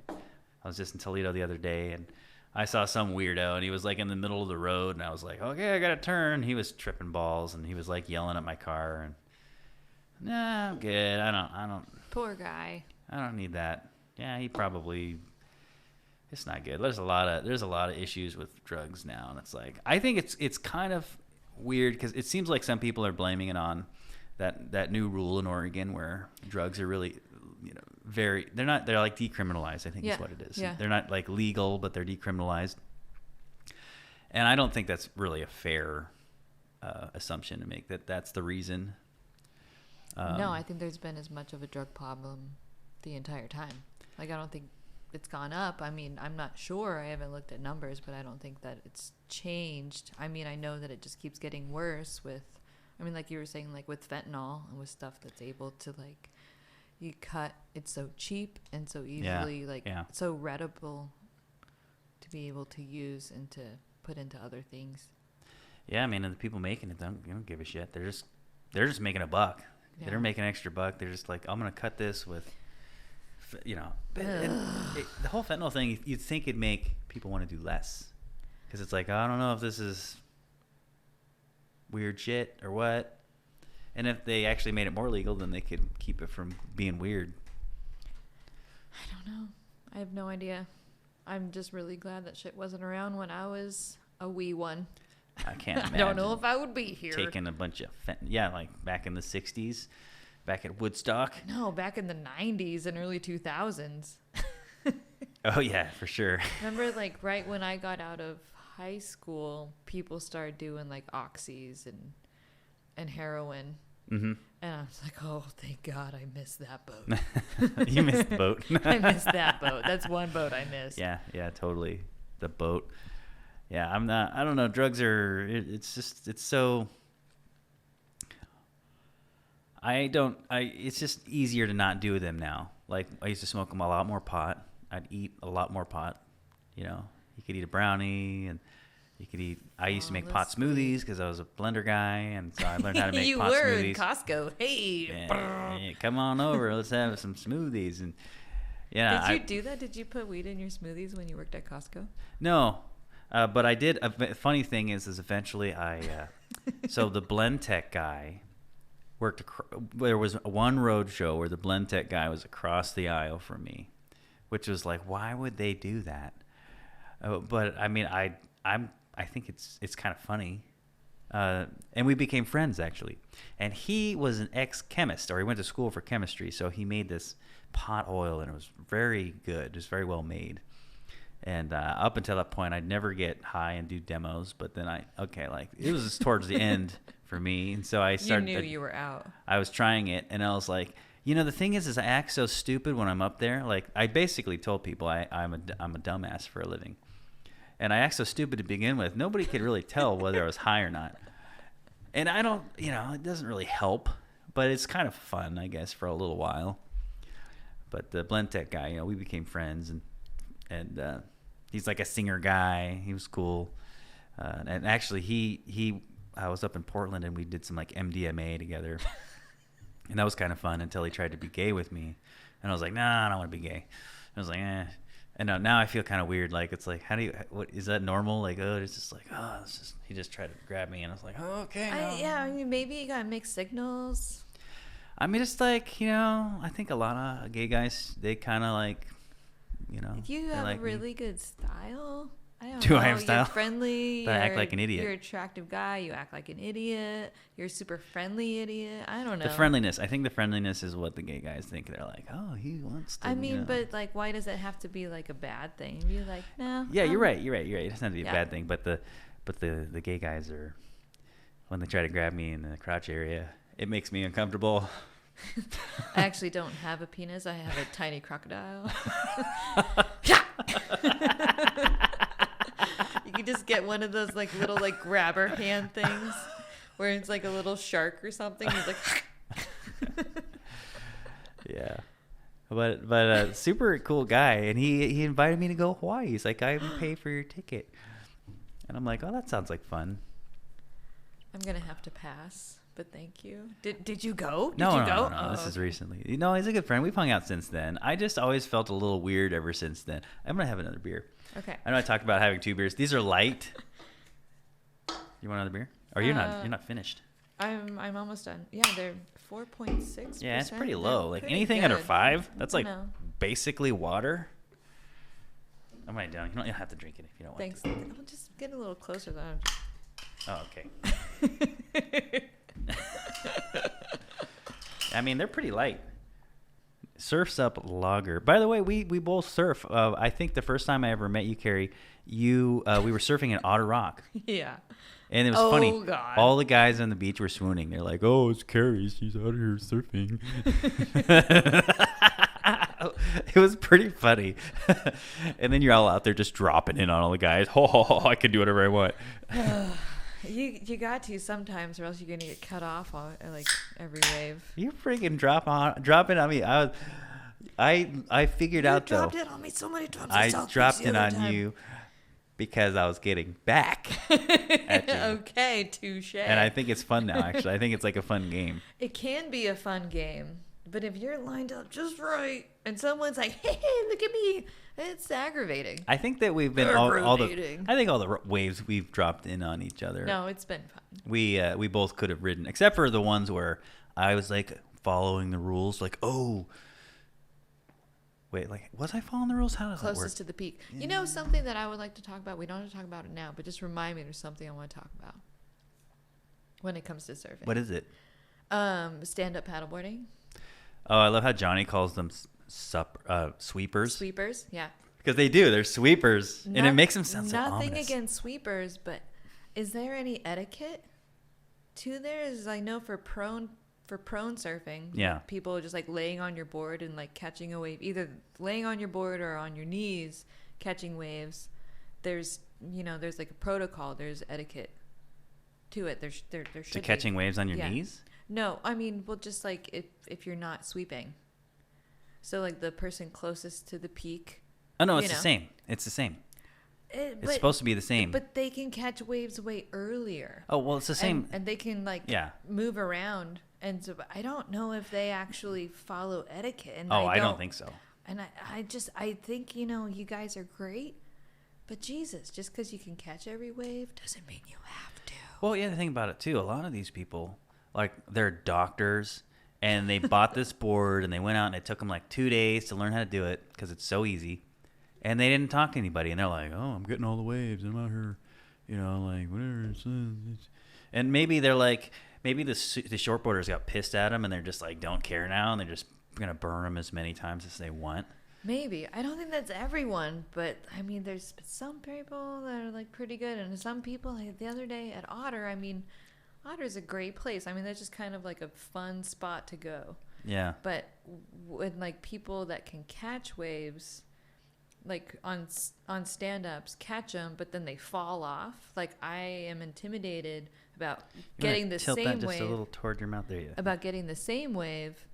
was just in Toledo the other day, and I saw some weirdo, and he was like in the middle of the road, and I was like, okay, I got to turn. He was tripping balls, and he was like yelling at my car, and nah, I'm good. I don't. Poor guy. I don't need that. Yeah, he probably. It's not good. There's a lot of issues with drugs now, and it's like I think it's kind of weird because it seems like some people are blaming it on that new rule in Oregon where drugs are really, they're like decriminalized. I think is what it is. Yeah. They're not like legal, but they're decriminalized, and I don't think that's really a fair assumption to make that's the reason. No, I think there's been as much of a drug problem the entire time. Like, I don't think it's gone up. I mean, I'm not sure. I haven't looked at numbers, but I don't think that it's changed. I mean, I know that it just keeps getting worse with, like you were saying, like with fentanyl and with stuff that's able to, like, you cut, it's so cheap and so easily, so readable to be able to use and to put into other things. Yeah, I mean, and the people making it don't give a shit. They're just making a buck. Yeah. They're making an extra buck. They're just like, I'm gonna cut this with, the whole fentanyl thing. You'd think it'd make people want to do less, because it's like, I don't know if this is weird shit or what. And if they actually made it more legal, then they could keep it from being weird. I don't know. I have no idea. I'm just really glad that shit wasn't around when I was a wee one. I can't imagine. I don't know if I would be here. Taking a bunch of like back in the 60s, back at Woodstock. No, back in the 90s and early 2000s. Oh yeah, for sure. Remember, like right when I got out of high school, people started doing like oxys and heroin, Mm-hmm. and I was like, oh, thank God, I missed that boat. You missed the boat. I missed that boat. That's one boat I missed. Yeah, totally. The boat. Yeah, I don't know. Drugs are, it's so, it's just easier to not do them now. Like, I used to smoke a lot more pot. I'd eat a lot more pot. You know, you could eat a brownie and you could eat, I used to make pot smoothies because I was a blender guy. And so I learned how to make you pot were smoothies. in Costco. Hey. Yeah, come on over. Let's have some smoothies. And yeah. Did you do that? Did you put weed in your smoothies when you worked at Costco? No. But I did. Funny thing is eventually so the blend tech guy worked. There was one road show where the blend tech guy was across the aisle from me, which was like, why would they do that? But I mean, I think it's kind of funny. And we became friends actually. And he was an ex-chemist, or he went to school for chemistry, so he made this pot oil, and it was very good. It was very well made. And up until that point, I'd never get high and do demos. But then it was towards the end for me. And so I started. You knew you were out. I was trying it, and I was like, the thing is I act so stupid when I'm up there. Like, I basically told people I'm a dumbass for a living. And I act so stupid to begin with. Nobody could really tell whether I was high or not. And I don't, it doesn't really help. But it's kind of fun, I guess, for a little while. But the blend tech guy, we became friends, and he's like a singer guy. He was cool, and actually I was up in Portland and we did some like MDMA together, and that was kind of fun until he tried to be gay with me, and I was like, nah, I don't want to be gay. I was like, eh. And now I feel kind of weird. Like, it's like, what is that normal? Like, oh, it's just like, oh, he just tried to grab me, and I was like, oh, okay. No. I mean, maybe you got mixed signals. I mean, it's like, I think a lot of gay guys, they kind of like, If you have like a really good style, I don't Do know. I have style? You're friendly. But I act like an idiot. You're an attractive guy. You act like an idiot. You're a super friendly idiot. I don't know. The friendliness. I think the friendliness is what the gay guys think. They're like, oh, he wants to. I mean, but like, why does it have to be like a bad thing? You're like, no. Yeah, you're right. It doesn't have to be a bad thing. But the gay guys are, when they try to grab me in the crotch area, it makes me uncomfortable. I actually don't have a penis. I have a tiny crocodile. You can just get one of those like little like grabber hand things where it's like a little shark or something. He's like Yeah. But super cool guy, and he invited me to go to Hawaii. He's like, I will pay for your ticket. And I'm like, oh, that sounds like fun. I'm gonna have to pass, but thank you. Did you go? No. Oh, This is recently. He's a good friend. We've hung out since then. I just always felt a little weird ever since then. I'm gonna have another beer. Okay. I know I talked about having 2 beers. These are light. You want another beer? Or you're not finished. I'm almost done. Yeah, they're 4.6%. Yeah, it's pretty low. Like pretty anything good. under 5, that's like No. basically water. I'm writing down. You don't have to drink it if you don't Thanks. want I'll just get a little closer then. to. Oh, okay. I mean, they're pretty light. Surf's Up Lager. By the way, we both surf. I think the first time I ever met you, Kari, we were surfing in Otter Rock. Yeah. And it was funny. God. All the guys on the beach were swooning. They're like, oh, it's Kari. She's out here surfing. It was pretty funny. And then you're all out there just dropping in on all the guys. Oh, I can do whatever I want. You got to sometimes, or else you're gonna get cut off on like every wave. You freaking dropping on me. I figured out though. You dropped it on me so many times. I dropped it on you because I was getting back at you. Okay, touche. And I think it's fun now. Actually, I think it's like a fun game. It can be a fun game, but if you're lined up just right and someone's like, "Hey, look at me," it's aggravating. I think that we've been all Aggravating. I think all the waves we've dropped in on each other. No, it's been fun. We both could have ridden, except for the ones where I was like following the rules. Like, oh, wait, like was I following the rules? How does that work? Closest to the peak. You know something that I would like to talk about? We don't have to talk about it now, but just remind me there's something I want to talk about when it comes to surfing. What is it? Stand-up paddleboarding. Oh, I love how Johnny calls them sweepers. Sweepers, yeah. Because they do. They're sweepers. And it makes them sound so Nothing ominous. against sweepers, but is there any etiquette to there? Is I know for prone surfing, Yeah. people just like laying on your board and like catching a wave, either laying on your board or on your knees catching waves. There's like a protocol. There's etiquette to it. There should To be. catching waves on your Yeah. knees? No, I mean, well, just like if you're not sweeping. So like the person closest to the peak. Oh, no, it's the same. It's the same. It's supposed to be the same. But they can catch waves way earlier. Oh, well, it's the same. And they can like move around. And so I don't know if they actually follow etiquette. And I don't think so. And I think, you guys are great. But Jesus, just because you can catch every wave doesn't mean you have to. Well, yeah, the thing about it, too, a lot of these people, like, they're doctors, and they bought this board, and they went out, and it took them, like, 2 days to learn how to do it, because it's so easy. And they didn't talk to anybody, and they're like, oh, I'm getting all the waves, I'm out here, like, whatever. And maybe they're like, maybe the shortboarders got pissed at them, and they're just like, don't care now, and they're just going to burn them as many times as they want. Maybe. I don't think that's everyone, but I mean, there's some people that are like pretty good, and some people, like the other day at Otter, I mean, Otter's a great place. I mean, that's just kind of like a fun spot to go. Yeah. But when like people that can catch waves, like on stand-ups, catch them, but then they fall off. Like I am intimidated about getting the tilt same that just wave. a little toward your mouth. There you go. About getting the same wave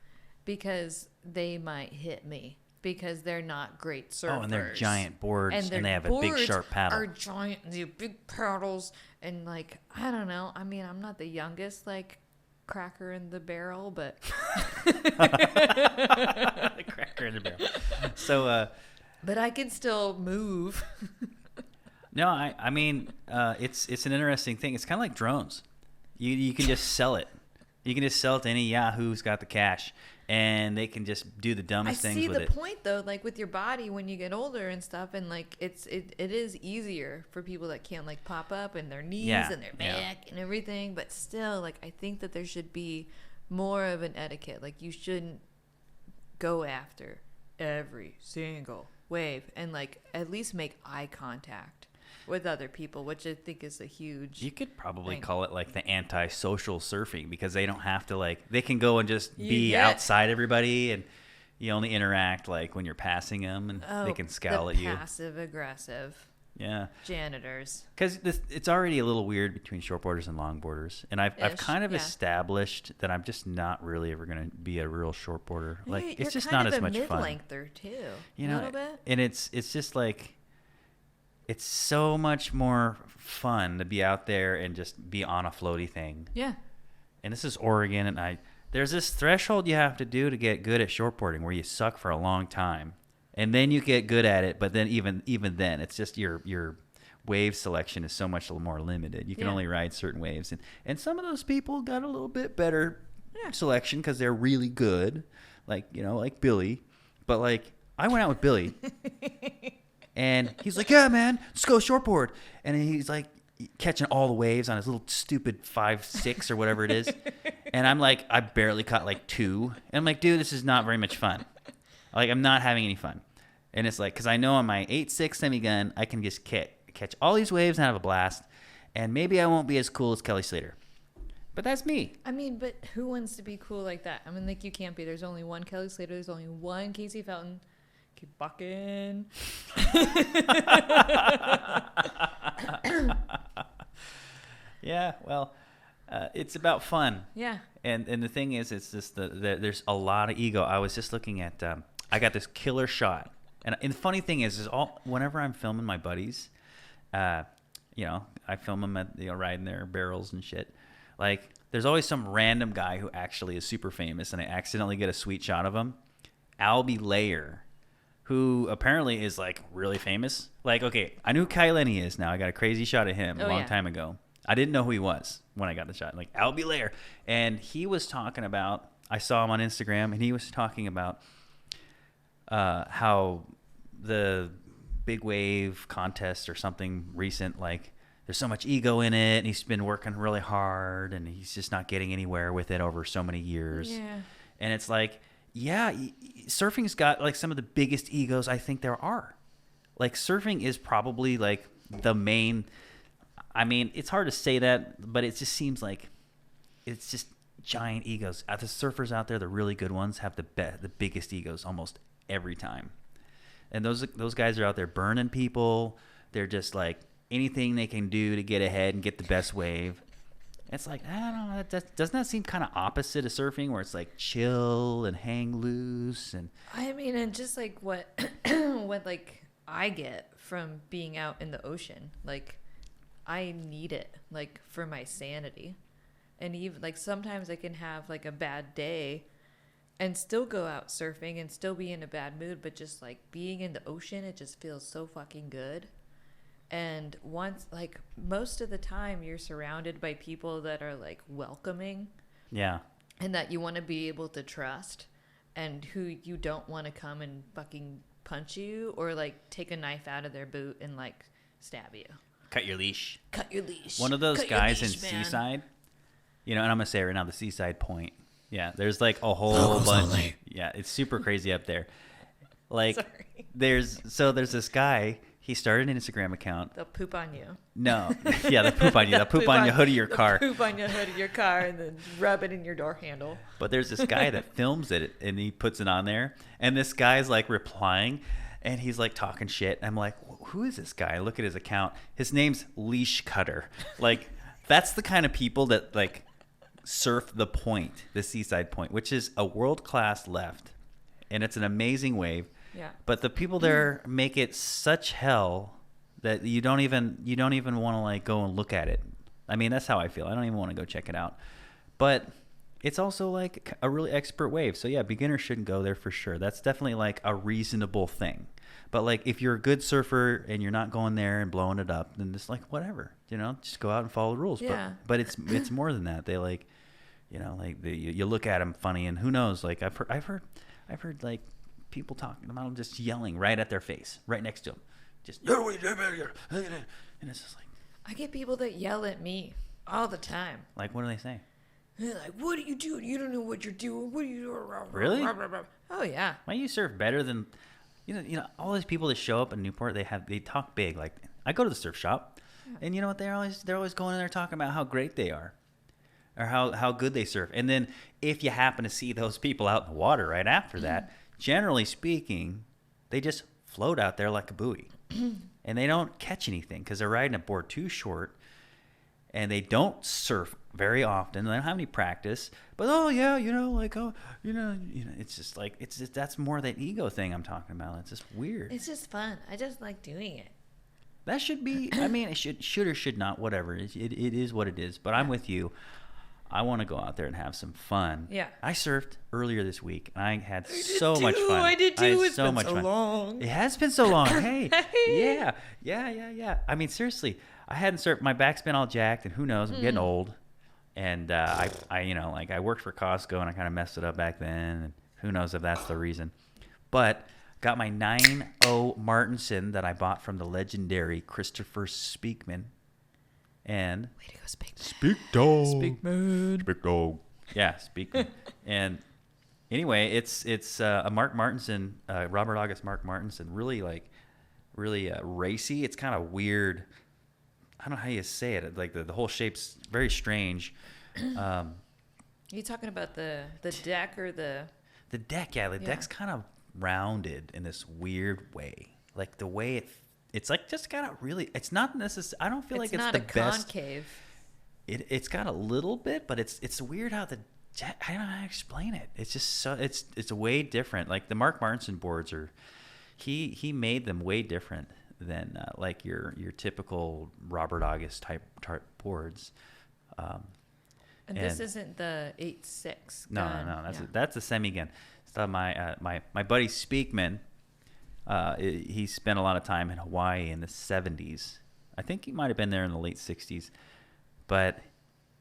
because they might hit me. Because they're not great surfers. Oh, and they're giant boards, and they have a big boards sharp paddle. Are giant, and they have big paddles, and like I don't know. I mean, I'm not the youngest like cracker in the barrel, but The cracker in the barrel. So, but I can still move. no, I mean, it's an interesting thing. It's kind of like drones. You can just sell it. You can just sell it to any Yahoo who's got the cash, and they can just do the dumbest things with it. I see the point though, like with your body when you get older and stuff, and like it is easier for people that can't like pop up and their knees and their back and everything. But still, like I think that there should be more of an etiquette. Like you shouldn't go after every single wave and like at least make eye contact with other people, which I think is a huge You could probably thing. call it like the anti-social surfing, because they don't have to like, they can go and just be outside everybody, and you only interact like when you're passing them, and they can scowl at you. Passive aggressive Yeah. janitors. Because it's already a little weird between shortboarders and longboarders, and I've kind of yeah. established that I'm just not really ever going to be a real shortboarder. Like You're it's just kind not of as a much fun. mid-lengther too, You a know, little bit. and it's just like, it's so much more fun to be out there and just be on a floaty thing. Yeah. And this is Oregon, and there's this threshold you have to do to get good at shortboarding where you suck for a long time, and then you get good at it. But then even then, it's just your wave selection is so much more limited. You can only ride certain waves, and some of those people got a little bit better selection because they're really good, like like Billy. But like I went out with Billy. And he's like, yeah, man, let's go shortboard. And he's like catching all the waves on his little stupid 5.6 or whatever it is. And I'm like, I barely caught like 2. And I'm like, dude, this is not very much fun. Like, I'm not having any fun. And it's like, because I know on my 8.6 semi-gun, I can just catch all these waves and have a blast. And maybe I won't be as cool as Kelly Slater. But that's me. I mean, but who wants to be cool like that? I mean, like you can't be. There's only one Kelly Slater. There's only one Casey Felton. Keep bucking. Yeah, well, it's about fun. Yeah. And the thing is, it's just there's a lot of ego. I was just looking at, I got this killer shot. And the funny thing is whenever I'm filming my buddies, I film them at, riding their barrels and shit. Like, there's always some random guy who actually is super famous, and I accidentally get a sweet shot of him. Albie Layer, who apparently is like really famous. Like, okay, I knew Kai Lenny is now. I got a crazy shot of him a long time ago. I didn't know who he was when I got the shot. Like, Albie Layer. And he was talking about, I saw him on Instagram, and he was talking about how the big wave contest or something recent, like, there's so much ego in it, and he's been working really hard, and he's just not getting anywhere with it over so many years. Yeah. And it's like, yeah, surfing's got like some of the biggest egos I think there are. like surfing is probably like the main. I mean, it's hard to say that, but it just seems like it's just giant egos. The surfers out there, the really good ones, have the biggest egos almost every time. And those guys are out there burning people. They're just like anything they can do to get ahead and get the best wave. It's like, I don't know, doesn't that seem kind of opposite of surfing, where it's like chill and hang loose? And I mean, and just like what what like I get from being out in the ocean, like I need it like for my sanity. And even like sometimes I can have like a bad day and still go out surfing and still be in a bad mood, but just like being in the ocean, it just feels so fucking good. And once, like most of the time, you're surrounded by people that are like welcoming. Yeah. And that you want to be able to trust, and who you don't want to come and fucking punch you or like take a knife out of their boot and like stab you. Cut your leash. Cut your leash. One of those Cut guys leash, in man. Seaside, and I'm gonna say it right now, the Seaside Point. Yeah, there's like a whole bunch. Yeah, it's super crazy up there. Like, Sorry. there's this guy. He started an Instagram account. They'll poop on you. No, yeah, they'll poop on you. They'll poop on your hood of your car. Poop on your hood of your car and then rub it in your door handle. But there's this guy that films it and he puts it on there. And this guy's like replying and he's like talking shit. I'm like, who is this guy? I look at his account. His name's Leash Cutter. Like, that's the kind of people that like surf the point, the Seaside Point, which is a world-class left. And it's an amazing wave. Yeah. But the people there make it such hell that you don't even want to like go and look at it. I mean, that's how I feel. I don't even want to go check it out. But it's also like a really expert wave. So yeah, beginners shouldn't go there for sure. That's definitely like a reasonable thing. But like if you're a good surfer and you're not going there and blowing it up, then just like whatever, just go out and follow the rules. Yeah. But it's more than that. They like, like you look at them funny, and who knows? Like I've heard like people talking about them just yelling right at their face, right next to them. Just, and it's just like, I get people that yell at me all the time. like, what do they say? They're like, what are you doing? You don't know what you're doing. What are you doing? Really? Oh, yeah. Why you surf better than, all these people that show up in Newport, they talk big. Like, I go to the surf shop, and you know what? They're always going in there talking about how great they are, or how good they surf. And then if you happen to see those people out in the water right after that, generally speaking, they just float out there like a buoy. And they don't catch anything because they're riding a board too short, and they don't surf very often. They don't have any practice. But it's just like that's more that ego thing I'm talking about. It's just weird. It's just fun. I just like doing it. That should be. I mean, it should or should not. Whatever. It is what it is. But I'm with you. I want to go out there and have some fun. Yeah. I surfed earlier this week, and I had so much fun. I did too. It's been so long. It has been so long. Hey. Yeah. I mean, seriously, I hadn't surfed. My back's been all jacked, and who knows? I'm getting old. And I worked for Costco, and I kind of messed it up back then. And who knows if that's the reason. But got my 9.0 Martinson that I bought from the legendary Christopher Speakman. And Way to go, Speak. Speak dog. Speak dog. Yeah, Speakman. And anyway, it's a Mark Martinson, Robert August Mark Martinson, really racy. It's kind of weird. I don't know how you say it. Like the whole shape's very strange. Are you talking about the deck or the deck? Yeah, the deck's kind of rounded in this weird way. Like the way it's like just kind of really. It's not necessarily. I don't feel like it's not the a best. concave. It's got a little bit, but it's weird how the deck. I don't know how to explain it. It's just so it's way different. Like the Mark Martinson boards are. He made them way different than like your typical Robert August type boards. And this isn't the 8.6. No. That's a semi gun. So my buddy Speakman, he spent a lot of time in Hawaii in the 70s. I think he might have been there in the late 60s. But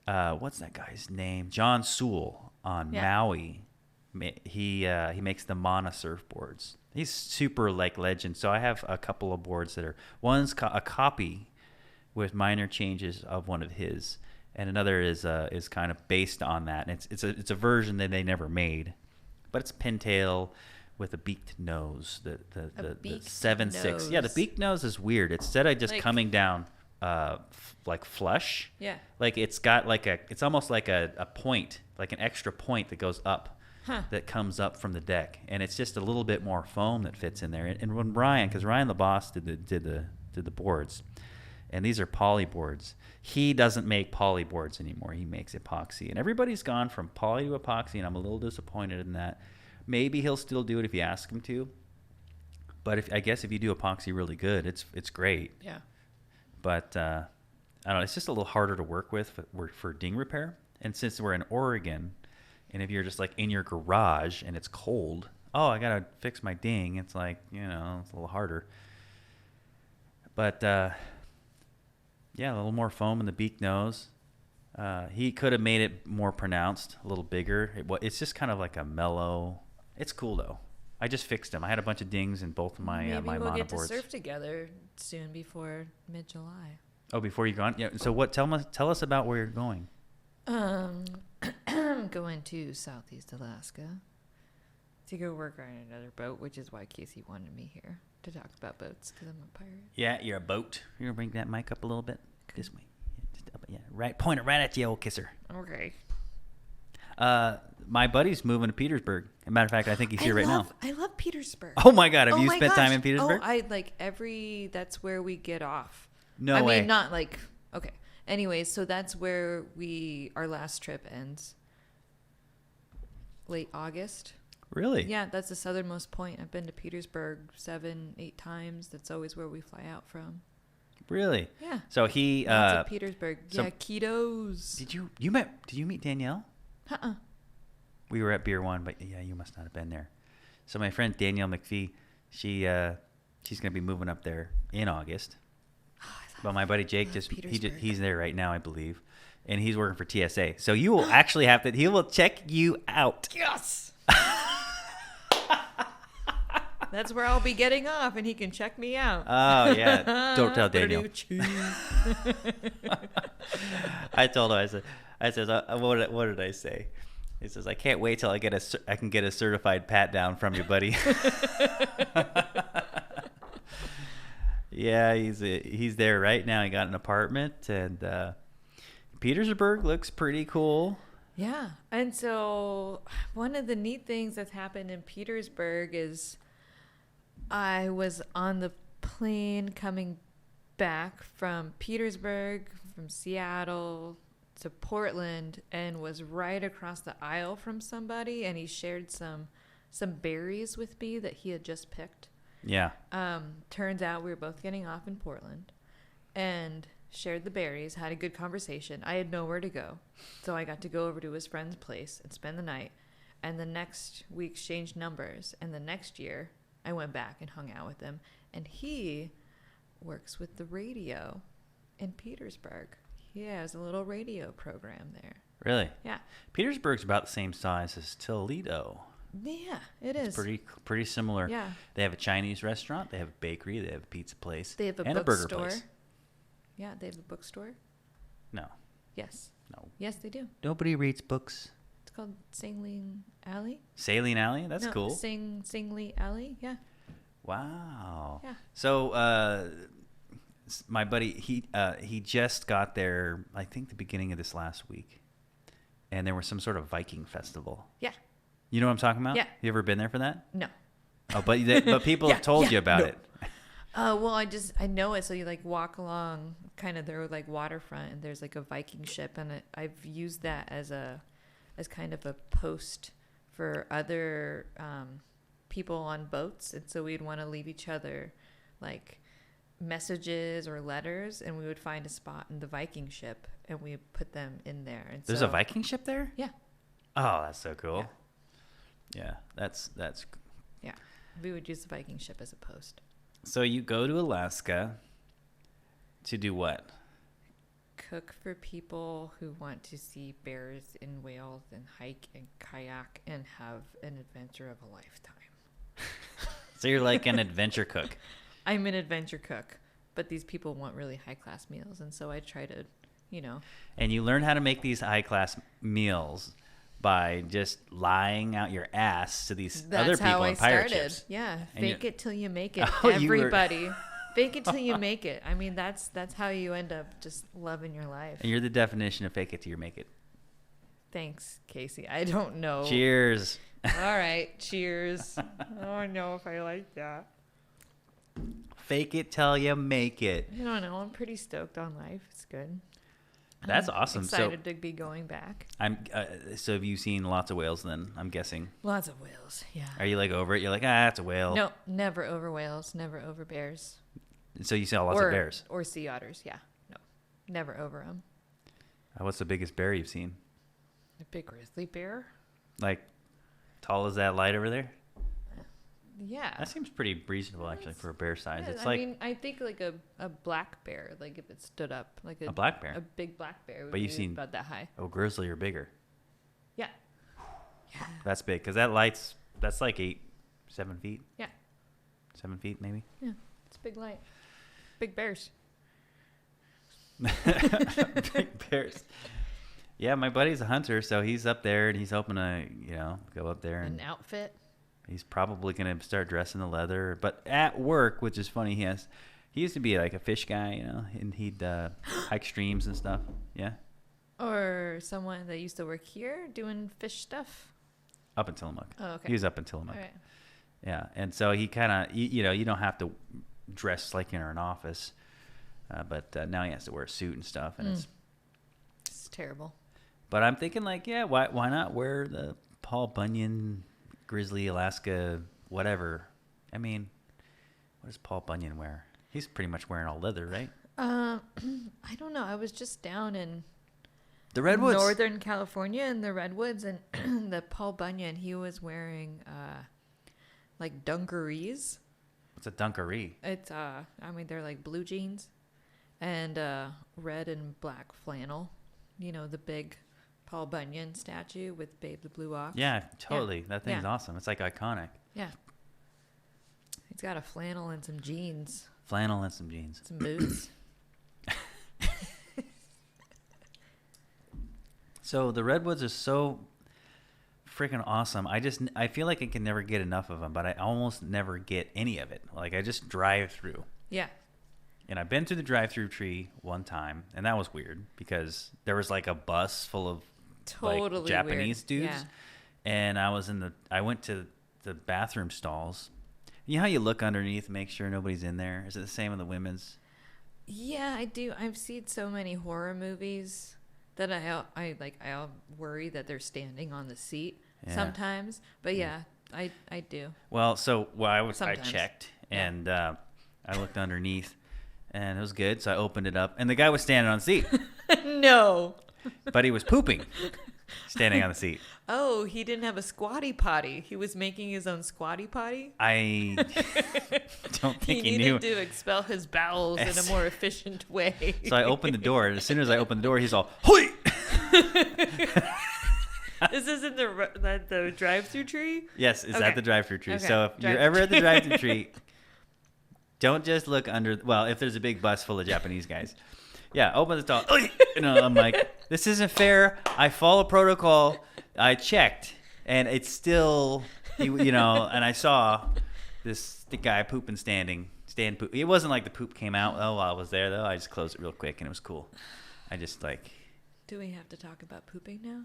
what's that guy's name? John Sewell on Maui. He makes the Mana surfboards. He's super like legend. So I have a couple of boards that are one's a copy with minor changes of one of his, and another is kind of based on that. And it's a version that they never made, but it's pintail with a beaked nose. The beaked 7-6. Yeah, the nose. beaked nose is weird. Instead of just Like- coming down like flush. Yeah. Like it's got like it's almost like a point, like an extra point that goes up. Huh. That comes up from the deck, and it's just a little bit more foam that fits in there. And when Ryan, because Ryan the boss did the boards, and these are poly boards. He doesn't make poly boards anymore. He makes epoxy, and everybody's gone from poly to epoxy, and I'm a little disappointed in that. Maybe he'll still do it if you ask him to, but I guess if you do epoxy really good, it's great. Yeah. But I don't know. It's just a little harder to work with for ding repair, and since we're in Oregon. And if you're just like in your garage and it's cold, oh, I gotta fix my ding. It's like, it's a little harder. But yeah, a little more foam in the beak nose. He could have made it more pronounced, a little bigger. It's just kind of like a mellow. It's cool though. I just fixed them. I had a bunch of dings in both of my Maybe my we'll get to monoboards. surf together soon before mid-July. Oh, before you gone? Yeah. So what? Tell us about where you're going. I'm going to Southeast Alaska to go work on another boat, which is why Casey wanted me here to talk about boats, because I'm a pirate. Yeah, you're a boat. You're gonna bring that mic up a little bit this way. Just up, yeah, right. Point it right at you, old kisser. Okay. My buddy's moving to Petersburg. As a matter of fact, I think he's here right now. I love Petersburg. Oh my God! Have Oh you my spent time gosh. in Petersburg? Oh, I like that's where we get off. No I way. mean, not like, okay. Anyways, so that's where our last trip ends. Late August. Really? Yeah, that's the southernmost point. I've been to Petersburg 7-8 times. That's always where we fly out from. Really? Yeah. So he. Lots of Petersburg. so- Yeah, ketos. Did you meet Danielle? Uh-uh. We were at Beer One, but yeah, you must not have been there. So my friend Danielle McPhee, she's gonna be moving up there in August. But my buddy Jake he's there right now, I believe, and he's working for TSA. So you will actually have to. He will check you out. Yes. That's where I'll be getting off, and he can check me out. Oh yeah, don't tell Daniel. I told him. I said, what did I say? He says, I can't wait till I can get a certified pat down from you, buddy. Yeah, he's there right now. He got an apartment, and Petersburg looks pretty cool. Yeah, and so one of the neat things that's happened in Petersburg is I was on the plane coming back from Petersburg, from Seattle to Portland, and was right across the aisle from somebody, and he shared some berries with me that he had just picked. Yeah. Turns out we were both getting off in Portland and shared the berries, had a good conversation. I had nowhere to go, so I got to go over to his friend's place and spend the night, and the next we exchanged numbers, and the next year I went back and hung out with him, and he works with the radio in Petersburg. He has a little radio program there. Really? Yeah. Petersburg's about the same size as Toledo. Yeah, it is. It's pretty similar. Yeah. They have a Chinese restaurant. They have a bakery. They have a pizza place. They have a and a burger place. Yeah, they have a bookstore. No. Yes. No. Yes, they do. Nobody reads books. It's called Sailing Alley. Saline Alley? That's No, cool. Singly Alley. Yeah. Wow. Yeah. So my buddy, he just got there, I think the beginning of this last week. And there was some sort of Viking festival. Yeah. You know what I'm talking about? Yeah. You ever been there for that? No. Oh, but people have told you about it. Well, I know it. So you like walk along kind of their like waterfront, and there's like a Viking ship, and I've used that as kind of a post for other people on boats, and so we'd want to leave each other like messages or letters, and we would find a spot in the Viking ship, and we put them in there. And There's so, a Viking ship there? Yeah. Oh, that's so cool. Yeah, that's. Yeah, we would use the Viking ship as a post. So you go to Alaska to do what? Cook for people who want to see bears and whales and hike and kayak and have an adventure of a lifetime. So you're like an adventure cook. I'm an adventure cook, but these people want really high-class meals, and so I try to, And you learn how to make these high-class meals by just lying out your ass to these That's other people how I in pirate started. ships. Yeah, And fake it till you make it. Oh, you were- Everybody, fake it till you make it. I mean, that's how you end up just loving your life. And you're the definition of fake it till you make it. Thanks, Casey. I don't know. Cheers. All right, cheers. I don't know if I like that. Fake it till you make it. I don't know. I'm pretty stoked on life. It's good. That's I'm awesome. Excited to be going back. So have you seen lots of whales then? I'm guessing. Lots of whales. Yeah. Are you like over it? You're like, that's a whale. No, never over whales. Never over bears. So you saw lots of bears. Or sea otters. Yeah. No, never over them. What's the biggest bear you've seen? A big grizzly bear. Like, tall as that light over there? Yeah. That seems pretty reasonable actually for a bear size. Yeah, It's I like mean, I think like a black bear, like if it stood up, like a black bear. a big black bear would But you've be seen- about that high. Oh, grizzly or bigger. Yeah. Yeah. That's big because that's like 7 feet. Yeah. 7 feet maybe. Yeah. It's a big light. Big bears. Big bears. Yeah, my buddy's a hunter, so he's up there and he's hoping to, go up there and An outfit. he's probably gonna start dressing the leather. But at work, which is funny, he used to be like a fish guy, and he'd hike streams and stuff. Yeah, Or someone that used to work here doing fish stuff. up in Tillamook. Oh, okay. He was up in Tillamook. All right. Yeah, and so he kind of, you don't have to dress like you're in an office, but now he has to wear a suit and stuff, and It's terrible. But I'm thinking like, yeah, why not wear the Paul Bunyan Grizzly Alaska whatever? I mean, what does Paul Bunyan wear? He's pretty much wearing all leather, right? I don't know. I was just down in The Redwoods. Northern California in the Redwoods, and the Paul Bunyan, he was wearing like dungarees. What's a dungaree? It's I mean, they're like blue jeans and red and black flannel. You know, the big Paul Bunyan statue with Babe the Blue Ox. Yeah, totally. That thing's Yeah. awesome. It's like iconic. Yeah. He's got a flannel and some jeans, Flannel and some jeans. some boots. So the Redwoods are so freaking awesome. I feel like I can never get enough of them, but I almost never get any of it. Like I just drive through. Yeah. And I've been through the drive-through tree one time, and that was weird because there was like a bus full of Totally like Japanese weird. dudes, Yeah. and I went to the bathroom stalls. You know how you look underneath, make sure nobody's in there? Is it the same in the women's? Yeah, I do. I've seen so many horror movies that I worry that they're standing on the seat Yeah. sometimes. But yeah, I do. Well, I Sometimes. checked Yeah. and I looked underneath, and it was good. So I opened it up, and the guy was standing on the seat, No. but he was pooping, standing on the seat. Oh, he didn't have a squatty potty. He was making his own squatty potty. I don't think he needed knew. to expel his bowels in a more efficient way. So I opened the door, and as soon as I opened the door, he's all, "Hoi!" This is in the drive-through tree. Yes, it's Okay. at the drive-through tree. Okay. So if you're Drive-thru ever at the drive-through tree, don't just look under. Well, if there's a big bus full of Japanese guys, yeah, open the door. I'm like, this isn't fair. I follow protocol. I checked, and it's still, and I saw the guy pooping stand poop. It wasn't like the poop came out. Oh, while I was there though. I just closed it real quick, and it was cool. I just like. Do we have to talk about pooping now?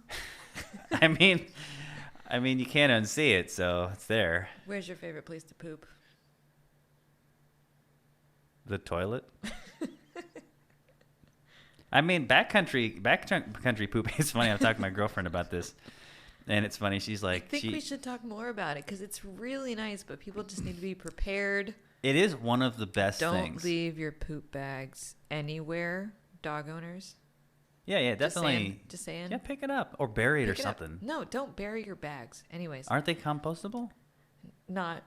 I mean, you can't unsee it, so it's there. Where's your favorite place to poop? The toilet. I mean, backcountry pooping. It's funny. I'm talking to my girlfriend about this, and it's funny. She's like, I think we should talk more about it because it's really nice, but people just need to be prepared. It is one of the best Don't things. leave your poop bags anywhere, dog owners. Yeah, definitely. Just saying. Yeah, pick it up or bury it or Pick it up. something. No, don't bury your bags. Anyways, Aren't they compostable? not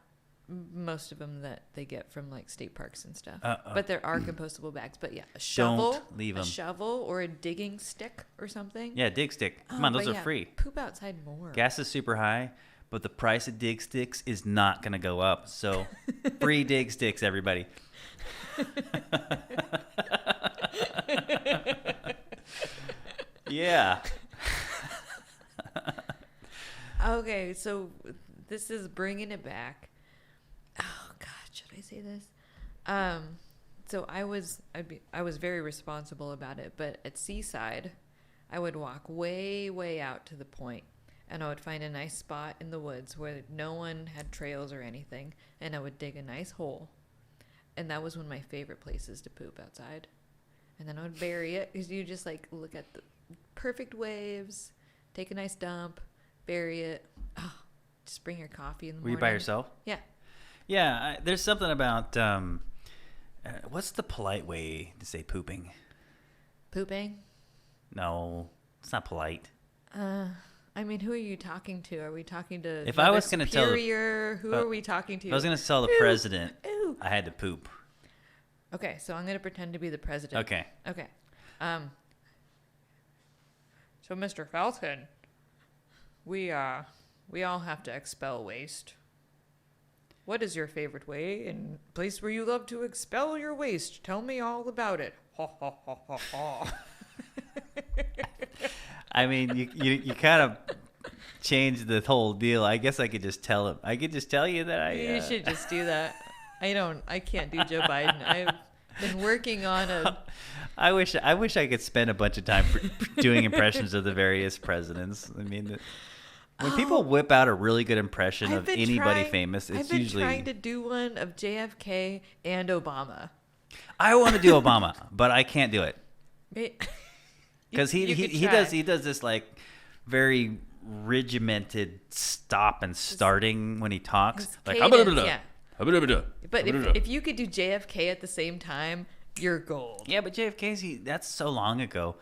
most of them that they get from like state parks and stuff. Uh-oh. But there are compostable bags. But yeah, a shovel, Don't leave a 'em. shovel or a digging stick or something. Yeah, dig stick. Come Oh, on, those but are yeah, free. Poop outside more. Gas is super high, but the price of dig sticks is not going to go up. So, free dig sticks, everybody. Yeah. Okay, so this is bringing it back. Oh God, should I say this? So I was very responsible about it, but at Seaside, I would walk way out to the point, and I would find a nice spot in the woods where no one had trails or anything, and I would dig a nice hole, and that was one of my favorite places to poop outside. And then I would bury it because you just like look at the perfect waves, take a nice dump, bury it. Oh, just bring your coffee in the morning. Were you by yourself? Yeah. Yeah, there's something about what's the polite way to say pooping? Pooping? No, it's not polite. I mean, who are you talking to? Are we talking to If I was going to tell who are we talking to? I was going to tell the president I had to poop. Okay, so I'm going to pretend to be the president. Okay. So Mr. Falcon, we all have to expel waste. What is your favorite way and place where you love to expel your waste? Tell me all about it. Ha ha ha ha ha. I mean, you kind of changed the whole deal. I guess I could just tell him. I could just tell you that You should just do that. I can't do Joe Biden. I've been working on a... I wish I could spend a bunch of time doing impressions of the various presidents. I mean, when people whip out a really good impression of anybody famous, it's usually... I've been trying to do one of JFK and Obama. I want to do Obama, but I can't do it. Because he does this like very regimented stop and starting when he talks. Like, yeah. But if you could do JFK at the same time, you're gold. Yeah, but JFK's that's so long ago.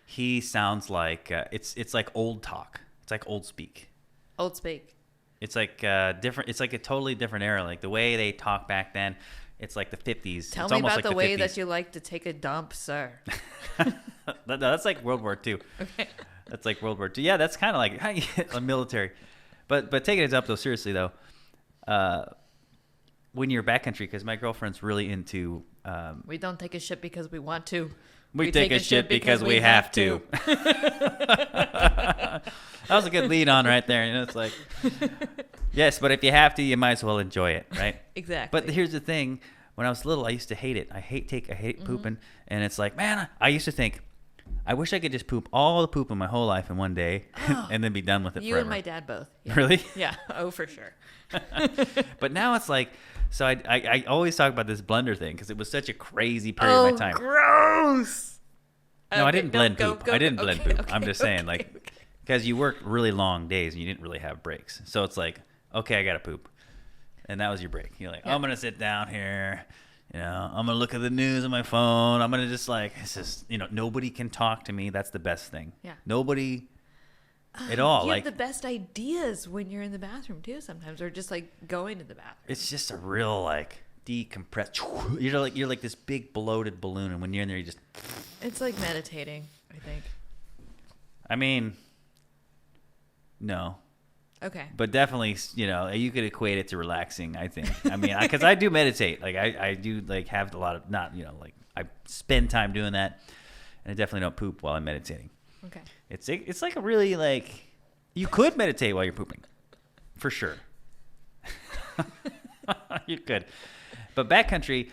He sounds like it's like old talk. It's like old speak. Old speak. It's like different. It's like a totally different era. Like the way they talk back then, it's like the 50s. Tell it's me almost about like the way 50s. that you like to take a dump, sir. No, that's like World War II. Okay. That's like World War II. Yeah, that's kind of like a military. But taking it up though, seriously though, when you're backcountry, because my girlfriend's really into. We don't take a shit because we want to. We take a shit because we have to. That was a good lead on right there. You know, it's like, yes, but if you have to, you might as well enjoy it, right? Exactly. But here's the thing: when I was little, I used to hate it. I hate pooping, and it's like, man, I used to think, I wish I could just poop all the poop in my whole life in one day, and then be done with it. You forever. and my dad both. Yeah. Really? Yeah. Oh, for sure. But now it's like, so I always talk about this blender thing because it was such a crazy period of my time. Gross. No, I didn't blend poop. I didn't blend poop. Okay, I'm just saying, like, because you worked really long days and you didn't really have breaks. So it's like, okay, I got to poop. And that was your break. You're like, I'm going to sit down here. You know, I'm going to look at the news on my phone. I'm going to just like, it's just, you know, nobody can talk to me. That's the best thing. Yeah. Nobody at all. You like have the best ideas when you're in the bathroom too sometimes, or just like going to the bathroom. It's just a real like decompress. You're like this big bloated balloon, and when you're in there, you just. It's like meditating, I think. I mean, no. Okay. But definitely, you know, you could equate it to relaxing, I think. I mean, because I do meditate. Like, I do, like, have a lot of, not, you know, like, I spend time doing that. And I definitely don't poop while I'm meditating. Okay. It's like a really, like, you could meditate while you're pooping. For sure. You could. But backcountry,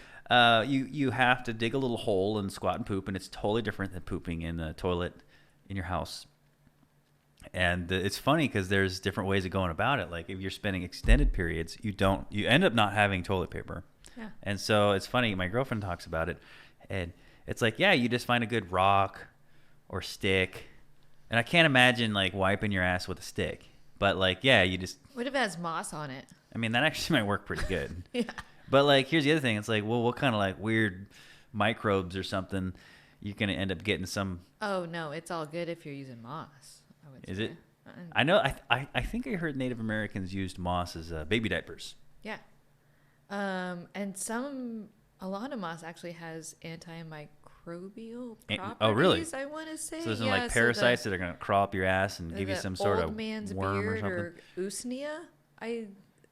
you have to dig a little hole and squat and poop. And it's totally different than pooping in the toilet in your house. And it's funny because there's different ways of going about it. Like if you're spending extended periods, you end up not having toilet paper. Yeah. And so it's funny. My girlfriend talks about it, and it's like, yeah, you just find a good rock or stick. And I can't imagine like wiping your ass with a stick, but like, yeah, you just. What if it has moss on it? I mean, that actually might work pretty good. Yeah. But like, here's the other thing. It's like, well, what kind of like weird microbes or something you're gonna end up getting some. Oh no, it's all good if you're using moss. Is it? I know. I think I heard Native Americans used moss as baby diapers. Yeah. And a lot of moss actually has antimicrobial properties. Oh, really? I want to say. So there's no like parasites that are gonna crawl up your ass and give you some sort of man's worm beard or something. Usnea,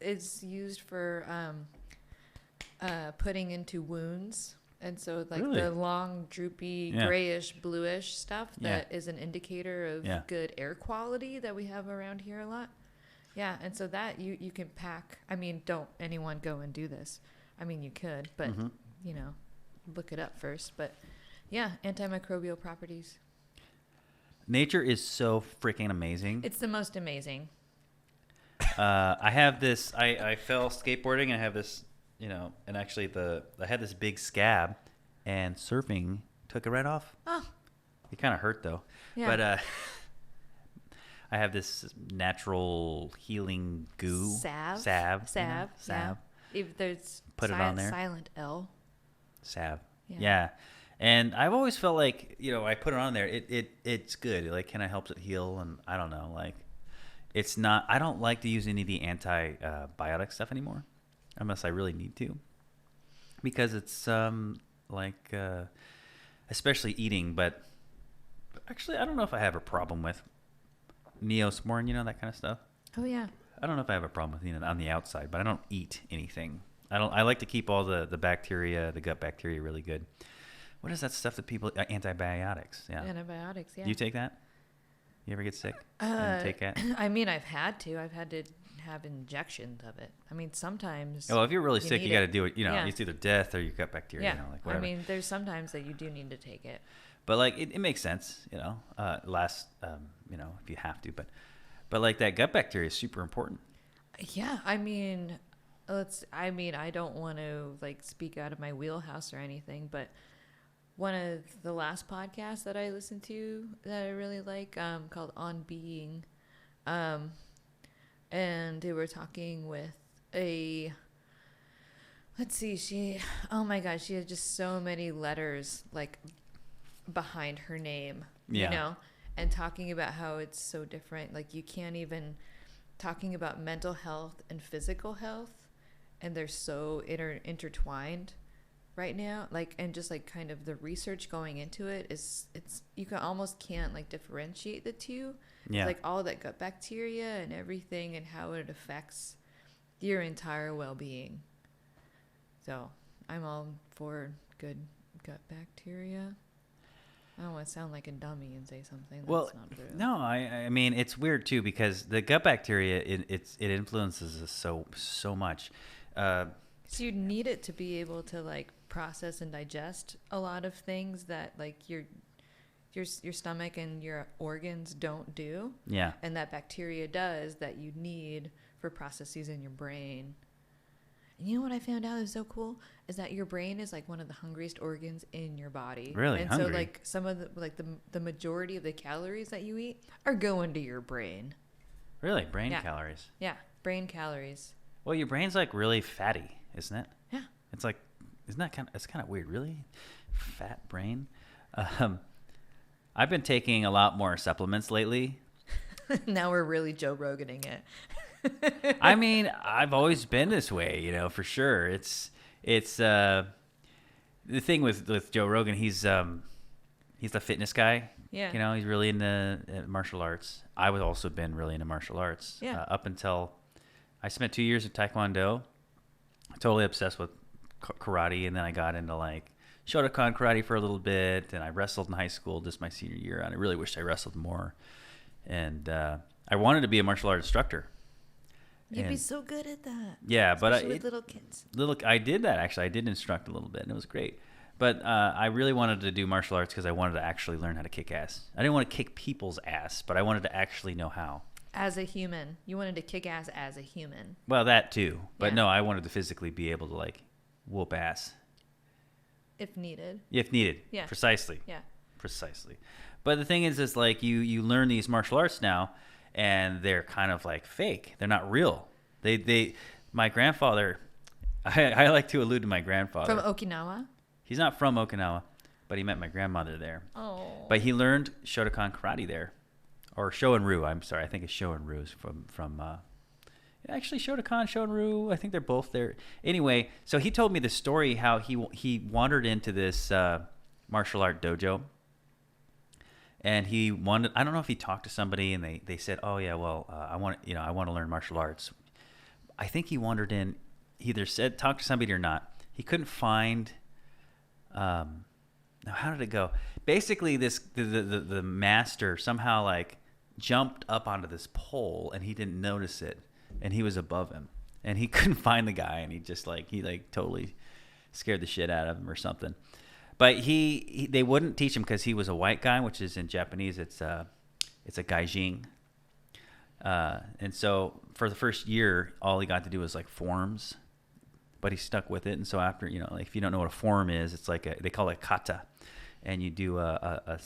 is used for putting into wounds. And so, like Really? the long, droopy, grayish, bluish stuff that is an indicator of good air quality that we have around here a lot. Yeah, and so that you can pack. I mean, don't anyone go and do this. I mean, you could, but you know, look it up first. But yeah, antimicrobial properties. Nature is so freaking amazing. It's the most amazing. I have this. I fell skateboarding, and I have this. You know, and actually I had this big scab, and surfing took it right off. Oh, It kind of hurt though. yeah. But I have this natural healing goo. Salve. Salve. Yeah. Salve. If there's Put it on there. Silent L. Salve. Yeah. Yeah. And I've always felt like, you know, I put it on there. It's good. It like kind of helps it heal. And I don't know, like it's not. I don't like to use any of the antibiotic stuff anymore, unless I really need to, because it's like especially eating. But actually, I don't know if I have a problem with Neosporin, you know, that kind of stuff. Oh yeah. I don't know if I have a problem with it on the outside, but I don't eat anything. I like to keep all the bacteria, the gut bacteria, really good. What is that stuff that people antibiotics? Yeah. Antibiotics. Yeah. Do you take that? You ever get sick? And take that? I mean, I've had to have injections of it. I mean, sometimes. Well, if you're really sick, you got to it. do it. You know, Yeah. it's either death or your gut bacteria. Yeah. You know, like whatever. I mean, there's sometimes that you do need to take it. But like it makes sense. You know, you know, if you have to, but like that gut bacteria is super important. Yeah. I mean, I don't want to like speak out of my wheelhouse or anything, but one of the last podcasts that I listened to that I really like, called On Being, and they were talking with oh my gosh, she had just so many letters like behind her name, Yeah. you know, and talking about how it's so different. Like you can't even talking about mental health and physical health, and they're so intertwined right now, like, and just like kind of the research going into it is you can almost can't like differentiate the two. Yeah. Like all that gut bacteria and everything and how it affects your entire well-being. So I'm all for good gut bacteria. I don't want to sound like a dummy and say something that's not true. No, I mean it's weird too, because the gut bacteria it influences us so much. So you need it to be able to like process and digest a lot of things that like your stomach and your organs don't do. Yeah. And that bacteria does, that you need for processes in your brain. And you know what I found out is so cool is that your brain is like one of the hungriest organs in your body. Really? And hungry? so like some of the majority of the calories that you eat are going to your brain. Really? Brain Yeah. calories? Yeah, brain calories. Well, your brain's like really fatty, isn't it? Yeah. It's like, isn't that it's kind of weird, really? Fat brain? I've been taking a lot more supplements lately. Now we're really Joe Roganing it. I mean, I've always been this way, you know, for sure. It's the thing with Joe Rogan. He's the fitness guy. Yeah. You know, he's really into martial arts. I would also been really into martial arts. Yeah. Up until I spent 2 years in Taekwondo. Totally obsessed with karate, and then I got into like Shotokan karate for a little bit, and I wrestled in high school just my senior year, and I really wished I wrestled more. And I wanted to be a martial arts instructor. You'd be so good at that. Yeah, especially but with little kids. I did that actually. I did instruct a little bit, and it was great. But I really wanted to do martial arts because I wanted to actually learn how to kick ass. I didn't want to kick people's ass, but I wanted to actually know how. As a human. You wanted to kick ass as a human. Well, that too. But Yeah. no, I wanted to physically be able to like whoop ass. If needed. If needed. Yeah. Precisely. Yeah. Precisely. But the thing is like you learn these martial arts now, and they're kind of like fake. They're not real. My grandfather, I like to allude to my grandfather. From Okinawa? He's not from Okinawa, but he met my grandmother there. Oh. But he learned Shotokan karate there. Or Shoin-ryu, I'm sorry. I think it's Shoin-ryu is from actually Shotokan, Shoin-ryu, I think they're both there. Anyway, so he told me the story how he wandered into this martial art dojo. And he wanted, I don't know if he talked to somebody and they said, "Oh yeah, well, I want to learn martial arts." I think he wandered in, he either said talk to somebody or not. He couldn't find now how did it go? Basically the master somehow like jumped up onto this pole and he didn't notice it, and he was above him, and he couldn't find the guy, and he just like totally scared the shit out of him or something. But they wouldn't teach him because he was a white guy, which is in Japanese it's a gaijin. And so for the first year, all he got to do was like forms, but he stuck with it. And so after, like if you don't know what a form is, it's like they call it kata, and you do a